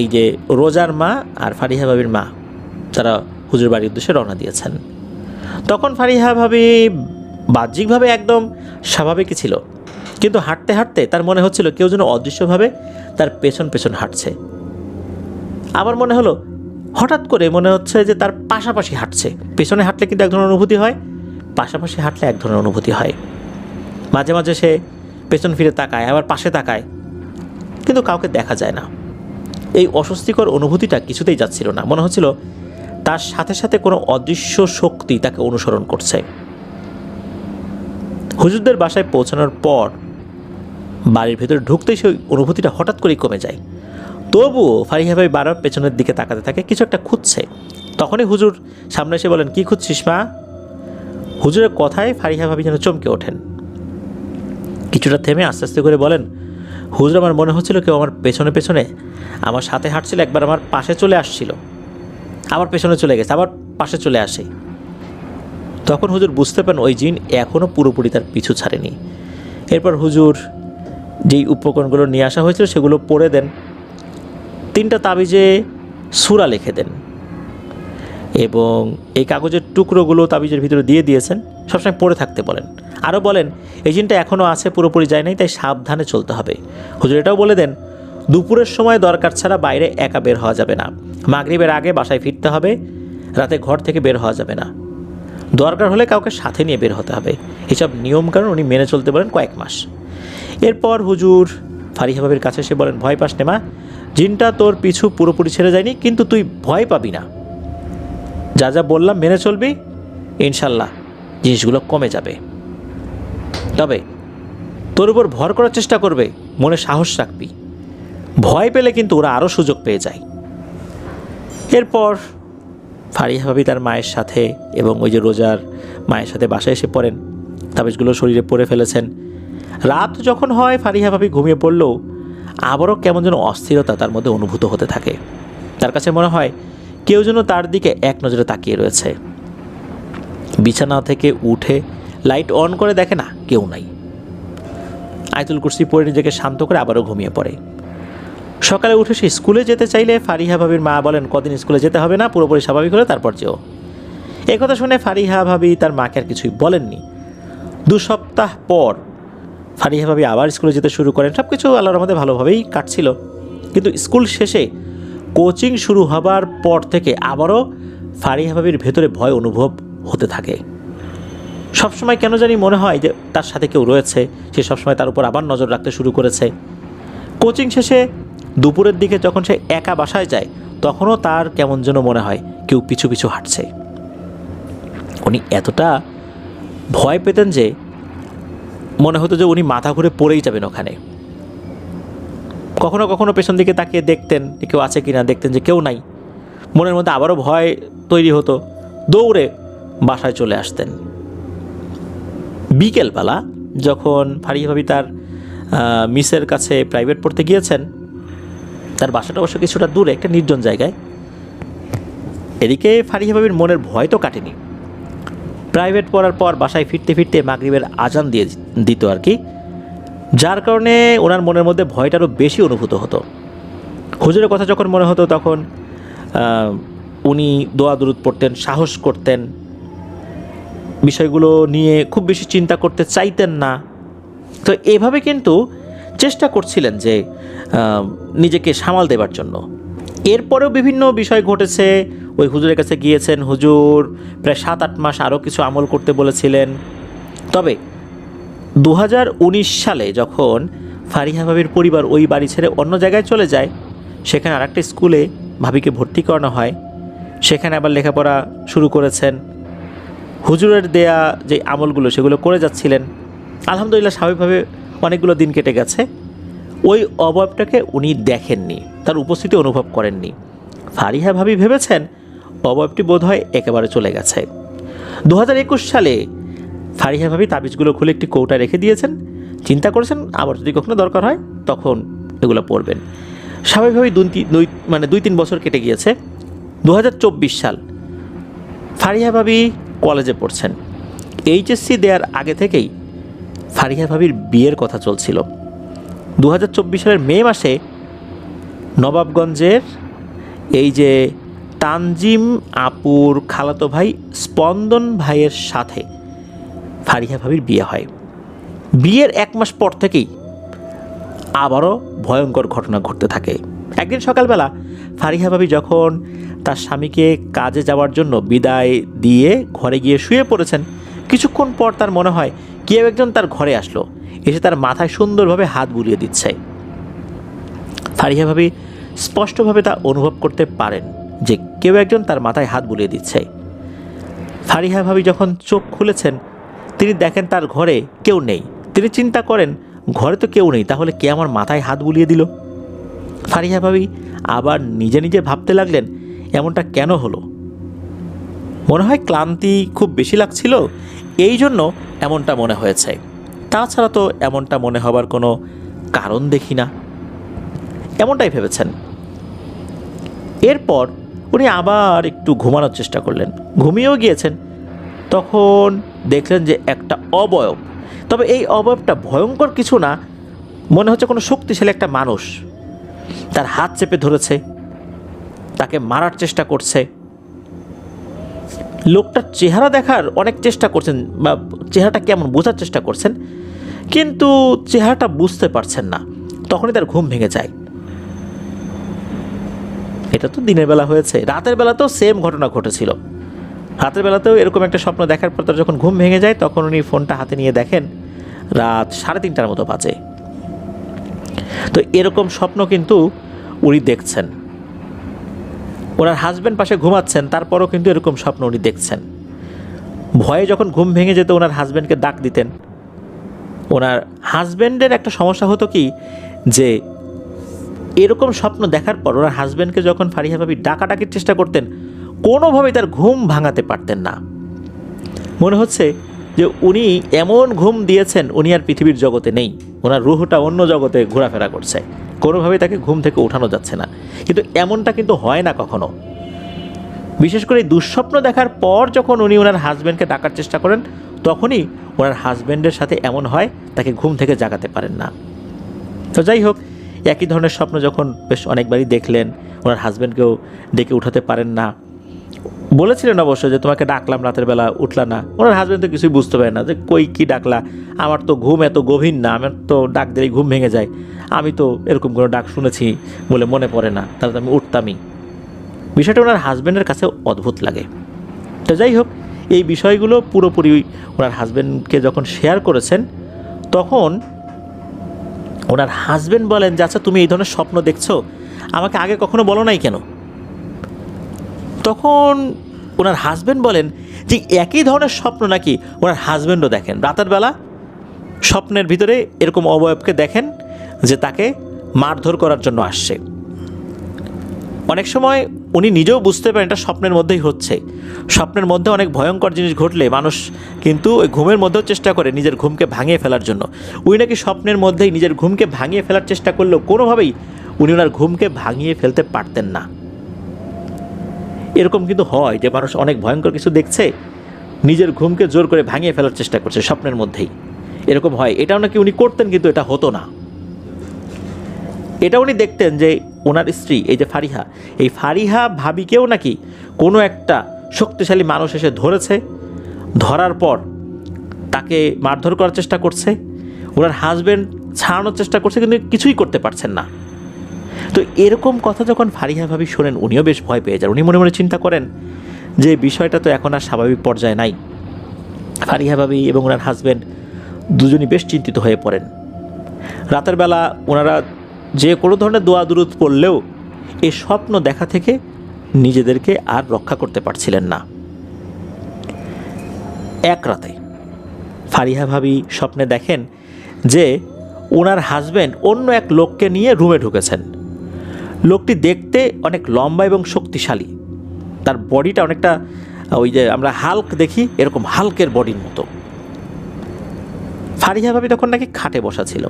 এই যে রোজার মা আর ফারিহা ভাবির মা তারা হুজুর বাড়ির উদ্দেশ্যে রওনা দিয়েছেন। তখন ফারিহা ভাবি বাহ্যিকভাবে একদম স্বাভাবিকই ছিল, কিন্তু হাঁটতে হাঁটতে তার মনে হচ্ছিল কেউ যেন অদৃশ্যভাবে তার পেছন পেছন হাঁটছে। আবার মনে হলো, হঠাৎ করে মনে হচ্ছে যে তার পাশাপাশি হাঁটছে। পেছনে হাঁটলে কিন্তু এক ধরনের অনুভূতি হয়, পাশাপাশি হাঁটলে এক ধরনের অনুভূতি হয়। মাঝে মাঝে সে পেছন ফিরে তাকায়, আবার পাশে তাকায়, কিন্তু কাউকে দেখা যায় না। এই অস্বস্তিকর অনুভূতিটা কিছুতেই যাচ্ছিল না, মনে হচ্ছিল তার সাথে সাথে কোনো অদৃশ্য শক্তি তাকে অনুসরণ করছে। হুজুরদের বাসায় পৌঁছানোর পর বাড়ির ভেতরে ঢুকতেই সেই অনুভূতিটা হঠাৎ করেই কমে যায়। তবুও ফারিহা ভাবি বারবার পেছনের দিকে তাকাতে থাকে, কিছু একটা খুঁজছে। তখনই হুজুর সামনে এসে বলেন, কি খুঁজছিস মা? হুজুরের কথায় ফারিহা ভাবি যেন চমকে ওঠেন। কিছুটা থেমে আস্তে আস্তে করে বলেন, হুজুর আমার মনে হচ্ছিল কেউ আমার পেছনে পেছনে আমার সাথে হাঁটছিল, একবার আমার পাশে চলে আসছিল, আবার পেছনে চলে গেছে, আবার পাশে চলে আসে। তখন হুজুর বুঝতে পারেন ওই জিন এখনও পুরোপুরি তার পিছু ছাড়েনি। এরপর হুজুর যেই উপকরণগুলো নিয়ে আসা হয়েছিল সেগুলো পড়ে দেন, 3টা তাবিজে সূরা লিখে দেন এবং এই কাগজের টুকরোগুলো তাবিজের ভিতরে দিয়ে দিয়েছেন, সবসময় পড়ে থাকতে বলেন। আরও বলেন এই জিনটা এখনও আছে, পুরোপুরি যায় নাই, তাই সাবধানে চলতে হবে। হুজুর এটাও বলে দেন দুপুরের সময় দরকার ছাড়া বাইরে একা বের হওয়া যাবে না, মাগরিবের আগে বাসায় ফিরতে হবে, রাতে ঘর থেকে বের হওয়া যাবে না, দরকার হলে কাউকে সাথে নিয়ে বের হতে হবে। এসব নিয়মকানুন উনি মেনে চলতে বলেন কয়েক মাস। এরপর হুজুর ফারিহা ভাবির কাছে এসে বলেন, ভয় পাস নে মা, জিনটা তোর পিছু পুরোপুরি ছেড়ে যায়নি, কিন্তু তুই ভয় পাবি না, যা যা বললাম মেনে চলবি, ইনশাল্লাহ জিনিসগুলো কমে যাবে। তবে তোর উপর ভর করার চেষ্টা করবে, মনে সাহস রাখবি, ভয় পেলে কিন্তু ওরা আরও সুযোগ পেয়ে যায়। এরপর ফারিহা ভাবি তার মায়ের সাথে এবং ওই যে রোজার মায়ের সাথে বাসায় এসে পড়েন, তাবিজগুলো শরীরে পরে ফেলেছেন। রাত যখন হয় ফারিহা ভাবি ঘুমিয়ে পড়লেও আবারও কেমন যেন অস্থিরতা তার মধ্যে অনুভূত হতে থাকে। তার কাছে মনে হয় কেউ যেন তার দিকে এক নজরে তাকিয়ে রয়েছে। বিছানা থেকে উঠে লাইট অন করে দেখে না, কেউ নাই। আয়াতুল কুরসি পড়ে নিজেকে শান্ত করে আবারও ঘুমিয়ে পড়ে। সকালে উঠে সে স্কুলে যেতে চাইলে ফারিহা ভাবির মা বলেন, কদিন স্কুলে যেতে হবে না, পুরোপুরি স্বাভাবিক হলে তারপর যেও। এই কথা শুনে ফারিহা ভাবি তার মাকে আর কিছুই বলেননি। 2 সপ্তাহ পর ফারিহা ভাবি আবার স্কুলে যেতে শুরু করেন। সব কিছু আল্লাহর রহমতে ভালোভাবেই কাটছিল, কিন্তু স্কুল শেষে কোচিং শুরু হবার পর থেকে আবারও ফারিহা ভাবির ভেতরে ভয় অনুভব হতে থাকে। সবসময় কেন জানি মনে হয় যে তার সাথে কেউ রয়েছে, সে সবসময় তার উপর আবার নজর রাখতে শুরু করেছে। কোচিং শেষে দুপুরের দিকে যখন সে একা বাসায় যায়, তখনও তার কেমন যেন মনে হয় কেউ পিছু পিছু হাঁটছে। উনি এতটা ভয় পেতেন যে মনে হতো যে উনি মাথা ঘুরে পড়েই যাবেন ওখানে। কখনো কখনো পেছন দিকে তাকিয়ে দেখতেন যে কেউ আছে কিনা, দেখতেন যে কেউ নাই, মনের মধ্যে আবারও ভয় তৈরি হতো, দৌড়ে বাসায় চলে আসতেন। বিকেলবেলা যখন ফারিহা ভাবি তার মিসের কাছে প্রাইভেট পড়তে গিয়েছেন, তার বাসাটা অবশ্য কিছুটা দূরে একটা নির্জন জায়গায়। এদিকে ফারিহা ভাবির মনের ভয় তো কাটেনি। প্রাইভেট পড়ার পর বাসায় ফিরতে ফিরতে মাগরিবের আজান দিয়ে দিত আর কি, যার কারণে ওনার মনের মধ্যে ভয়টা আরও বেশি অনুভূত হতো। হুজুরের কথা যখন মনে হতো তখন উনি দোয়া দুরুদ পড়তেন, সাহস করতেন, বিষয়গুলো নিয়ে খুব বেশি চিন্তা করতে চাইতেন না। তো এভাবে কিন্তু চেষ্টা করছিলেন যে নিজেকে সামাল দেবার জন্য। এরপরেও বিভিন্ন বিষয় ঘটেছে। ওই হুজুরের কাছে গিয়েছেন, হুজুর প্রায় 7-8 মাস আরও কিছু আমল করতে বলেছিলেন। তবে 2019 সালে যখন ফারিহা ভাবির পরিবার ওই বাড়ি ছেড়ে অন্য জায়গায় চলে যায়, সেখানে আরেকটা স্কুলে ভাবিকে ভর্তি করানো হয়। সেখানে আবার লেখাপড়া শুরু করেছেন। হুজুরের দেয়া যে আমলগুলো সেগুলো করে যাচ্ছিলেন। আলহামদুলিল্লাহ স্বাভাবিকভাবে অনেকগুলো দিন কেটে গেছে। ওই অবয়বটাকে উনি দেখেননি, তার উপস্থিতি অনুভব করেননি। ফারিহা ভাবি ভেবেছেন অবয়বটি বোধহয় একেবারে চলে গেছে। 2021 সালে ফারিহা ভাবি তাবিজগুলো খুলে একটি কৌটা রেখে দিয়েছেন। চিন্তা করেছেন আবার যদি কখনো দরকার হয় তখন এগুলো পড়বেন। স্বাভাবিকভাবেই 2-3 বছর কেটে গিয়েছে। 2024 সাল, ফারিহা ভাবি কলেজে পড়ছেন। এইচএসসি দেওয়ার আগে থেকেই ফারিহা ভাবির বিয়ের কথা চলছিল। 2024 সালের মে মাসে নবাবগঞ্জের এই যে তানজিম আপুর খালাতো ভাই স্পন্দন ভাইয়ের সাথে ফারিহা ভাবির বিয়ে হয়। বিয়ের 1 মাস পর থেকেই আবারও ভয়ঙ্কর ঘটনা ঘটতে থাকে। একদিন সকালবেলা ফারিহা ভাবি যখন তার স্বামীকে কাজে যাওয়ার জন্য বিদায় দিয়ে ঘরে গিয়ে শুয়ে পড়েছেন, কিছুক্ষণ পর তার মনে হয় কেউ একজন তার ঘরে আসলো, এসে তার মাথায় সুন্দরভাবে হাত বুলিয়ে দিচ্ছে। ফারিহা ভাবি স্পষ্টভাবে তা অনুভব করতে পারেন যে কেউ একজন তার মাথায় হাত বুলিয়ে দিচ্ছে। ফারিহা ভাবি যখন চোখ খুলেছেন তিনি দেখেন তার ঘরে কেউ নেই। তিনি চিন্তা করেন ঘরে তো কেউ নেই, তাহলে কে আমার মাথায় হাত বুলিয়ে দিল। ফারিহা ভাবি আবার নিজে নিজে ভাবতে লাগলেন এমনটা কেন হলো। মনে হয় ক্লান্তি খুব বেশি লাগছিল, এই জন্য এমনটা মনে হয়েছে। তাছাড়া তো এমনটা মনে হবার কোনো কারণ দেখি না, এমনটাই ভেবেছেন। এরপর উনি আবার একটু ঘুমানোর চেষ্টা করলেন, ঘুমিয়েও গিয়েছেন। তখন দেখলেন যে একটা অবয়ব, তবে এই অবয়বটা ভয়ঙ্কর কিছু না, মনে হচ্ছে কোনো শক্তিশালী একটা মানুষ তার হাত চেপে ধরেছে, তাকে মারার চেষ্টা করছে। লোকটার চেহারা দেখার অনেক চেষ্টা করছেন, বা চেহারাটা কেমন বোঝার চেষ্টা করছেন, কিন্তু চেহারাটা বুঝতে পারছেন না। তখনই তার ঘুম ভেঙে যায়। এটা তো দিনের বেলা হয়েছে, রাতের বেলাতেও সেম ঘটনা ঘটেছিল। রাতের বেলাতেও এরকম একটা স্বপ্ন দেখার পর তার যখন ঘুম ভেঙে যায়, তখন উনি ফোনটা হাতে নিয়ে দেখেন রাত 3:30টার মতো বাজে। তো এরকম স্বপ্ন কিন্তু উনি দেখছেন। ওনার হাজব্যান্ড পাশে ঘুমাচ্ছেন, তারপরও কিন্তু এরকম স্বপ্ন উনি দেখছেন। ভয়ে যখন ঘুম ভেঙে যেত ওনার হাজব্যান্ডকে ডাক দিতেন। ওনার হাজব্যান্ডের একটা সমস্যা হতো কি, যে এরকম স্বপ্ন দেখার পর ওনার হাজব্যান্ডকে যখন ফারিহা ভাবি ডাকাডাকির চেষ্টা করতেন, কোনোভাবেই তার ঘুম ভাঙাতে পারতেন না। মনে হচ্ছে যে উনি এমন ঘুম দিয়েছেন উনি আর পৃথিবীর জগতে নেই, ওনার রুহটা অন্য জগতে ঘোরাফেরা করছে, কোনোভাবেই তাকে ঘুম থেকে ওঠানো যাচ্ছে না। কিন্তু এমনটা কিন্তু হয় না কখনো। বিশেষ করে দুঃস্বপ্ন দেখার পর যখন উনি ওনার হাজব্যান্ডকে ডাকার চেষ্টা করেন, তখনই ওনার হাজব্যান্ডের সাথে এমন হয়, তাকে ঘুম থেকে জাগাতে পারেন না। তো যাই হোক, একই ধরনের স্বপ্ন যখন বেশ অনেকবারই দেখলেন, ওনার হাজব্যান্ডকেও ডেকে উঠাতে পারেন না। বলেছিলেন অবশ্য যে তোমাকে ডাকলাম রাতের বেলা উঠলা না। ওনার হাজব্যান্ড তো কিছুই বুঝতে পারে না যে কই কী ডাকলা, আমার তো ঘুম এত গভীর না, আমার তো ডাক দিলেই ঘুম ভেঙে যায়, আমি তো এরকম কোনো ডাক শুনেছি বলে মনে পড়ে না, তাহলে তো আমি উঠতামই। বিষয়টা ওনার হাজব্যান্ডের কাছে অদ্ভুত লাগে। তো যাই হোক, এই বিষয়গুলো পুরোপুরি ওনার হাজব্যান্ডকে যখন শেয়ার করেছেন, তখন ওনার হাজব্যান্ড বলেন যে আচ্ছা তুমি এই ধরনের স্বপ্ন দেখছো, আমাকে আগে কখনো বলো নাই কেন? তখন ওনার হাজব্যান্ড বলেন যে একই ধরনের স্বপ্ন নাকি ওনার হাজব্যান্ডও দেখেন। রাতের বেলা স্বপ্নের ভিতরে এরকম অবয়বকে দেখেন যে তাকে মারধর করার জন্য আসছে। অনেক সময় উনি নিজেও বুঝতে পারেন এটা স্বপ্নের মধ্যেই হচ্ছে। স্বপ্নের মধ্যে অনেক ভয়ঙ্কর জিনিস ঘটলে মানুষ কিন্তু ওই ঘুমের মধ্যেও চেষ্টা করে নিজের ঘুমকে ভাঙিয়ে ফেলার জন্য। উনি নাকি স্বপ্নের মধ্যেই নিজের ঘুমকে ভাঙিয়ে ফেলার চেষ্টা করলেও কোনোভাবেই উনি ওনার ঘুমকে ভাঙিয়ে ফেলতে পারতেন না। এরকম কিন্তু হয় যে মানুষ অনেক ভয়ঙ্কর কিছু দেখছে, নিজের ঘুমকে জোর করে ভাঙিয়ে ফেলার চেষ্টা করছে স্বপ্নের মধ্যেই, এরকম হয়। এটাও নাকি উনি করতেন, কিন্তু এটা হতো না। এটা উনি দেখতেন যে ওনার স্ত্রী এই যে ফারিহা, এই ফারিহা ভাবিকেও নাকি কোনো একটা শক্তিশালী মানুষ এসে ধরেছে, ধরার পর তাকে মারধর করার চেষ্টা করছে। ওনার হাজব্যান্ড ছাড়ানোর চেষ্টা করছে, কিন্তু কিছুই করতে পারছেন না। তো এরকম কথা যখন ফারিহা ভাবি শোনেন, উনিও বেশ ভয় পেয়ে যান। উনি মনে মনে চিন্তা করেন যে বিষয়টা তো এখন আর স্বাভাবিক পর্যায়ে নাই। ফারিহা ভাবি এবং ওনার হাজব্যান্ড দুজনই বেশ চিন্তিত হয়ে পড়েন। রাতের বেলা ওনারা যে কোনো ধরনের দোয়া দুরুদ পড়লেও এই স্বপ্ন দেখা থেকে নিজেদেরকে আর রক্ষা করতে পারছিলেন না। এক রাতে ফারিহা ভাবি স্বপ্নে দেখেন যে ওনার হাজব্যান্ড অন্য এক লোককে নিয়ে রুমে ঢুকেছেন। লোকটি দেখতে অনেক লম্বা এবং শক্তিশালী, তার বডিটা অনেকটা ওই যে আমরা হাল্ক দেখি এরকম হাল্কের বডির মতো। ফারিহা ভাবি তখন নাকি খাটে বসা ছিল।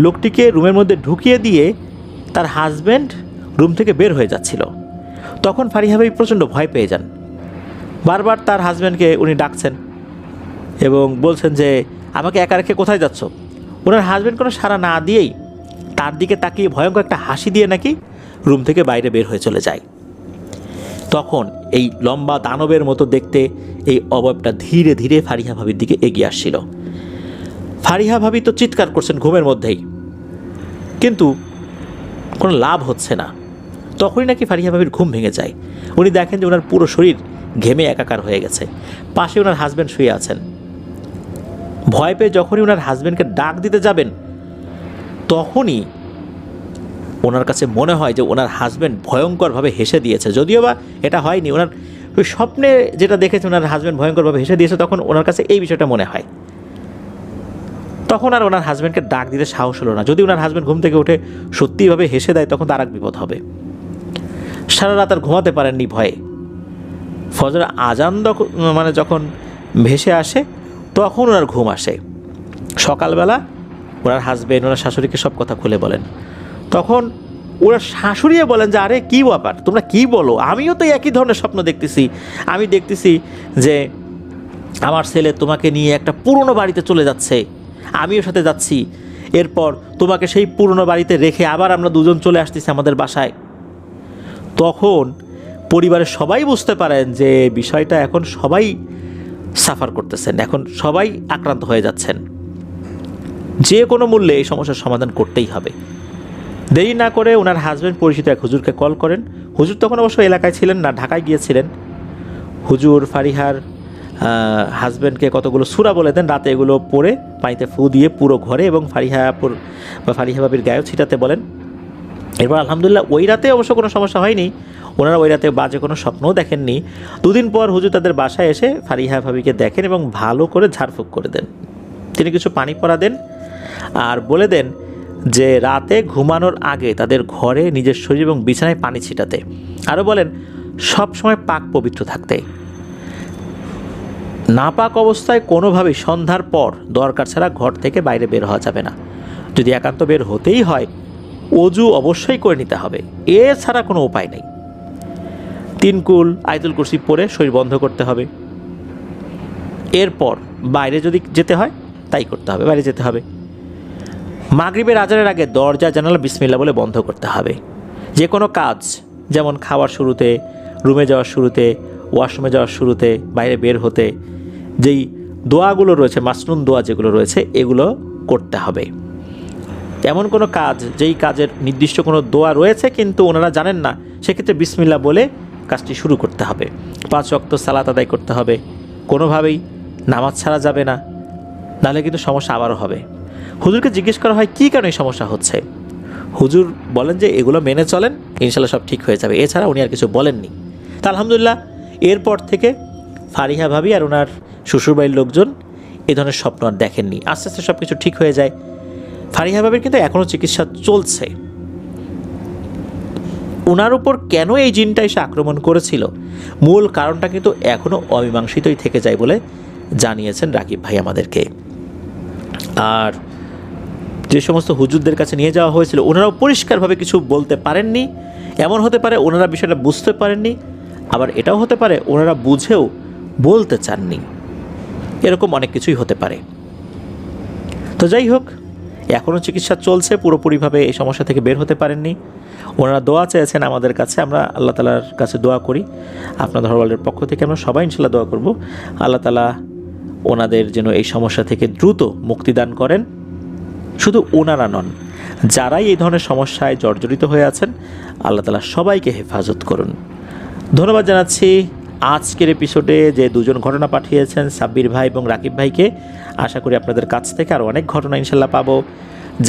লোকটিকে রুমের মধ্যে ঢুকিয়ে দিয়ে তার হাজব্যান্ড রুম থেকে বের হয়ে যাচ্ছিল। তখন ফারিহা ভাবি প্রচণ্ড ভয় পেয়ে যান। বারবার তার হাজব্যান্ডকে উনি ডাকছেন এবং বলছেন যে আমাকে একা রেখে কোথায় যাচ্ছ? ওনার হাজব্যান্ড কোনো সাড়া না দিয়েই তার দিকে তাকিয়ে ভয়ঙ্কর একটা হাসি দিয়ে নাকি রুম থেকে বাইরে বের হয়ে চলে যায়। তখন এই লম্বা দানবের মতো দেখতে এই অবয়বটা ধীরে ধীরে ফারিহা ভাবির দিকে এগিয়ে আসছিল। ফারিহা ভাবি তো চিৎকার করছেন ঘুমের মধ্যেই, কিন্তু কোনো লাভ হচ্ছে না। তখনই নাকি ফারিহা ভাবির ঘুম ভেঙে যায়। উনি দেখেন যে ওনার পুরো শরীর ঘেমে একাকার হয়ে গেছে, পাশে ওনার হাজব্যান্ড শুয়ে আছেন। ভয় পেয়ে যখনই ওনার হাজব্যান্ডকে ডাক দিতে যাবেন, তখনই ওনার কাছে মনে হয় যে ওনার হাজব্যান্ড ভয়ঙ্করভাবে হেসে দিয়েছে। যদিও বা এটা হয়নি, ওনার ওই স্বপ্নে যেটা দেখেছে ওনার হাজব্যান্ড ভয়ঙ্করভাবে হেসে দিয়েছে, তখন ওনার কাছে এই বিষয়টা মনে হয়। তখন আর ওনার হাজব্যান্ডকে ডাক দিতে সাহস হলো না। যদি ওনার হাজব্যান্ড ঘুম থেকে উঠে সত্যিভাবে হেসে দেয়, তখন তার এক বিপদ হবে। সারা রাত আর ঘুমাতে পারেননি ভয়ে। ফজর আজান মানে যখন ভেসে আসে, তখন ওনার ঘুম আসে। সকালবেলা ওনার হাজব্যান্ড ওনার শাশুড়িকে সব কথা খুলে বলেন। তখন ওনার শাশুড়িও বলেন যে আরে কী ব্যাপার, তোমরা কী বলো, আমিও তো একই ধরনের স্বপ্ন দেখতেছি। আমি দেখতেছি যে আমার ছেলে তোমাকে নিয়ে একটা পুরনো বাড়িতে চলে যাচ্ছে, আমিও সাথে যাচ্ছি। এরপর তোমাকে সেই পুরনো বাড়িতে রেখে আবার আমরা দুজন চলে আসতেছি আমাদের বাসায়। তখন পরিবারের সবাই বুঝতে পারেন যে বিষয়টা এখন সবাই সাফার করতেছেন, এখন সবাই আক্রান্ত হয়ে যাচ্ছেন। যে কোনো মূল্যে এই সমস্যার সমাধান করতেই হবে। দেরি না করে ওনার হাজব্যান্ড পরিচিত এক হুজুরকে কল করেন। হুজুর তখন অবশ্য এলাকায় ছিলেন না, ঢাকায় গিয়েছিলেন। হুজুর ফারিহার হাজব্যান্ডকে কতগুলো সূরা বলে দেন, রাতে এগুলো পড়ে পানিতে ফু দিয়ে পুরো ঘরে এবং ফারিহা ভাবির গায়েও ছিটাতে বলেন। এরপর আলহামদুলিল্লাহ ওই রাতে অবশ্য কোনো সমস্যা হয়নি, ওনারা ওই রাতে বাজে কোনো স্বপ্নও দেখেননি। দুদিন পর হুজুর তাদের বাসায় এসে ফারিহা ভাবিকে দেখেন এবং ভালো করে ঝাড়ফুঁক করে দেন। তিনি কিছু পানি পরা দেন আর বলে দেন যে রাতে ঘুমানোর আগে তাদের ঘরে, নিজের শরীর এবং বিছানায় পানি ছিটাতে। আরও বলেন সব সময় পাক পবিত্র থাকতে। নাপাক অবস্থায় কোনোভাবেই সন্ধ্যার পর দরকার ছাড়া ঘর থেকে বাইরে বের হওয়া যাবে না। যদি একান্ত বের হতেই হয়, অজু অবশ্যই করে নিতে হবে, এছাড়া কোনো উপায় নেই। 3 কুল আয়াতুল কুরসি পড়ে শরীর বন্ধ করতে হবে। এরপর বাইরে যদি যেতে হয় তাই করতে হবে, বাইরে যেতে হবে। মাগরিবের আজানের আগে দরজা জানালা বিসমিল্লাহ বলে বন্ধ করতে হবে। যে কোনো কাজ, যেমন খাওয়ার শুরুতে, রুমে যাওয়ার শুরুতে, ওয়াশরুমে যাওয়ার শুরুতে, বাইরে বের হতে যেই দোয়াগুলো রয়েছে, মাসনুন দোয়া যেগুলো রয়েছে, এগুলো করতে হবে। এমন কোনো কাজ যেই কাজের নির্দিষ্ট কোনো দোয়া রয়েছে কিন্তু ওনারা জানেন না, সেক্ষেত্রে বিসমিল্লাহ বলে কাজটি শুরু করতে হবে। 5 ওয়াক্ত সালাত আদায় করতে হবে, কোনোভাবেই নামাজ ছাড়া যাবে না, নাহলে কিন্তু সমস্যা আবারও হবে। হুজুরকে জিজ্ঞেস করা হয় কী কারণে সমস্যা হচ্ছে। হুজুর বলেন যে এগুলো মেনে চলেন, ইনশাল্লাহ সব ঠিক হয়ে যাবে। এছাড়া উনি আর কিছু বলেননি। তা আলহামদুলিল্লাহ এরপর থেকে ফারিহা ভাবি আর ওনার শ্বশুরবাড়ির লোকজন এ ধরনের স্বপ্ন আর দেখেননি। আস্তে আস্তে সব কিছু ঠিক হয়ে যায়। ফারিহা ভাবির কিন্তু এখনও চিকিৎসা চলছে। ওনার উপর কেন এই জিনটা এসে আক্রমণ করেছিল, মূল কারণটা কিন্তু এখনও অমীমাংসিতই থেকে যায় বলে জানিয়েছেন রাকিব ভাই আমাদেরকে। আর যে সমস্ত হুজুরদের কাছে নিয়ে যাওয়া হয়েছিল, ওনারাও পরিষ্কারভাবে কিছু বলতে পারেননি। এমন হতে পারে ওনারা বিষয়টা বুঝতে পারেননি, আবার এটাও হতে পারে ওনারা বুঝেও বলতে চাননি। এরকম অনেক কিছুই হতে পারে। তো যাই হোক, এখনও চিকিৎসা চলছে, পুরোপুরিভাবে এই সমস্যা থেকে বের হতে পারেননি। ওনারা দোয়া চেয়েছেন আমাদের কাছে, আমরা আল্লাহ তালার কাছে দোয়া করি। আপনাদের ওয়ার্ল্ডের পক্ষ থেকে আমরা সবাই ইনশাল্লাহ দোয়া করব আল্লাহ তালা ওনাদের যেন এই সমস্যা থেকে দ্রুত মুক্তিদান করেন। শুধু ওনারা নন, যারাই এই ধরনের সমস্যায় জর্জরিত হয়ে আছেন, আল্লাহ তালা সবাইকে হেফাজত করুন। ধন্যবাদ জানাচ্ছি আজকের এপিসোডে যে 2 জন ঘটনা পাঠিয়েছেন, সাব্বির ভাই এবং রাকিব ভাইকে। আশা করি আপনাদের কাছ থেকে আরও অনেক ঘটনা ইনশাল্লাহ পাবো।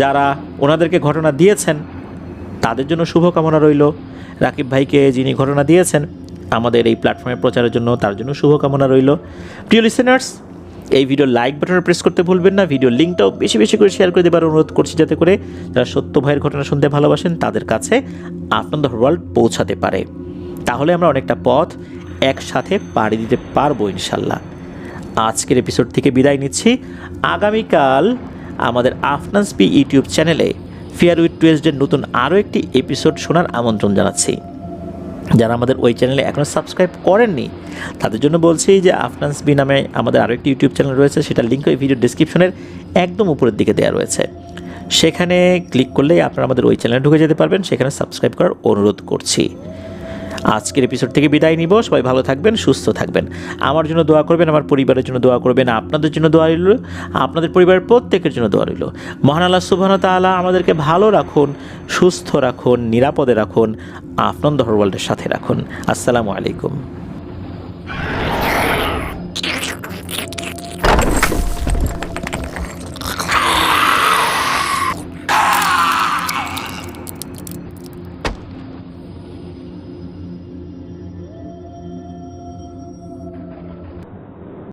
যারা ওনাদেরকে ঘটনা দিয়েছেন তাদের জন্য শুভকামনা রইল। রাকিব ভাইকে যিনি ঘটনা দিয়েছেন আমাদের এই প্ল্যাটফর্মে প্রচারের জন্য, তার জন্য শুভকামনা রইল। প্রিয় লিসেনার্স, এই ভিডিও লাইক বাটনে প্রেস করতে ভুলবেন না। ভিডিও লিঙ্কটাও বেশি বেশি করে শেয়ার করে দেবার অনুরোধ করছি, যাতে করে যারা সত্য ভাইয়ের ঘটনা শুনতে ভালোবাসেন তাদের কাছে আপনাদের ওয়ার্ল্ড পৌঁছাতে পারে। তাহলে আমরা অনেকটা পথ একসাথে পাড়ি দিতে পারবো ইনশাল্লাহ। আজকের এপিসোড থেকে বিদায় নিচ্ছি। আগামীকাল আমাদের আফনান্স পি ইউটিউব চ্যানেলে ফেয়ার উইথ টুয়েসডের নতুন আরও একটি এপিসোড শোনার আমন্ত্রণ জানাচ্ছি। যারা আমাদের ওই চ্যানেলে এখনও সাবস্ক্রাইব করেননি তাদের জন্য বলছি যে আফনান্স বি নামে আমাদের আরও একটি ইউটিউব চ্যানেল রয়েছে, সেটার লিঙ্ক ওই ভিডিও ডিসক্রিপশনের একদম উপরের দিকে দেওয়া রয়েছে। সেখানে ক্লিক করলেই আপনারা আমাদের ওই চ্যানেলে ঢুকে যেতে পারবেন। সেখানে সাবস্ক্রাইব করার অনুরোধ করছি। আজকের এপিসোড থেকে বিদায় নিব। সবাই ভালো থাকবেন, সুস্থ থাকবেন। আমার জন্য দোয়া করবেন, আমার পরিবারের জন্য দোয়া করবেন, আপনাদের জন্য দোয়া রইল, আপনাদের পরিবারের প্রত্যেকের জন্য দোয়া রইল। মহান আল্লাহ সুবহানাহু ওয়া তাআলা আমাদেরকে ভালো রাখুন, সুস্থ রাখুন, নিরাপদে রাখুন, আপনাদের ওয়ার্ল্ডের সাথে রাখুন। আসসালামু আলাইকুম।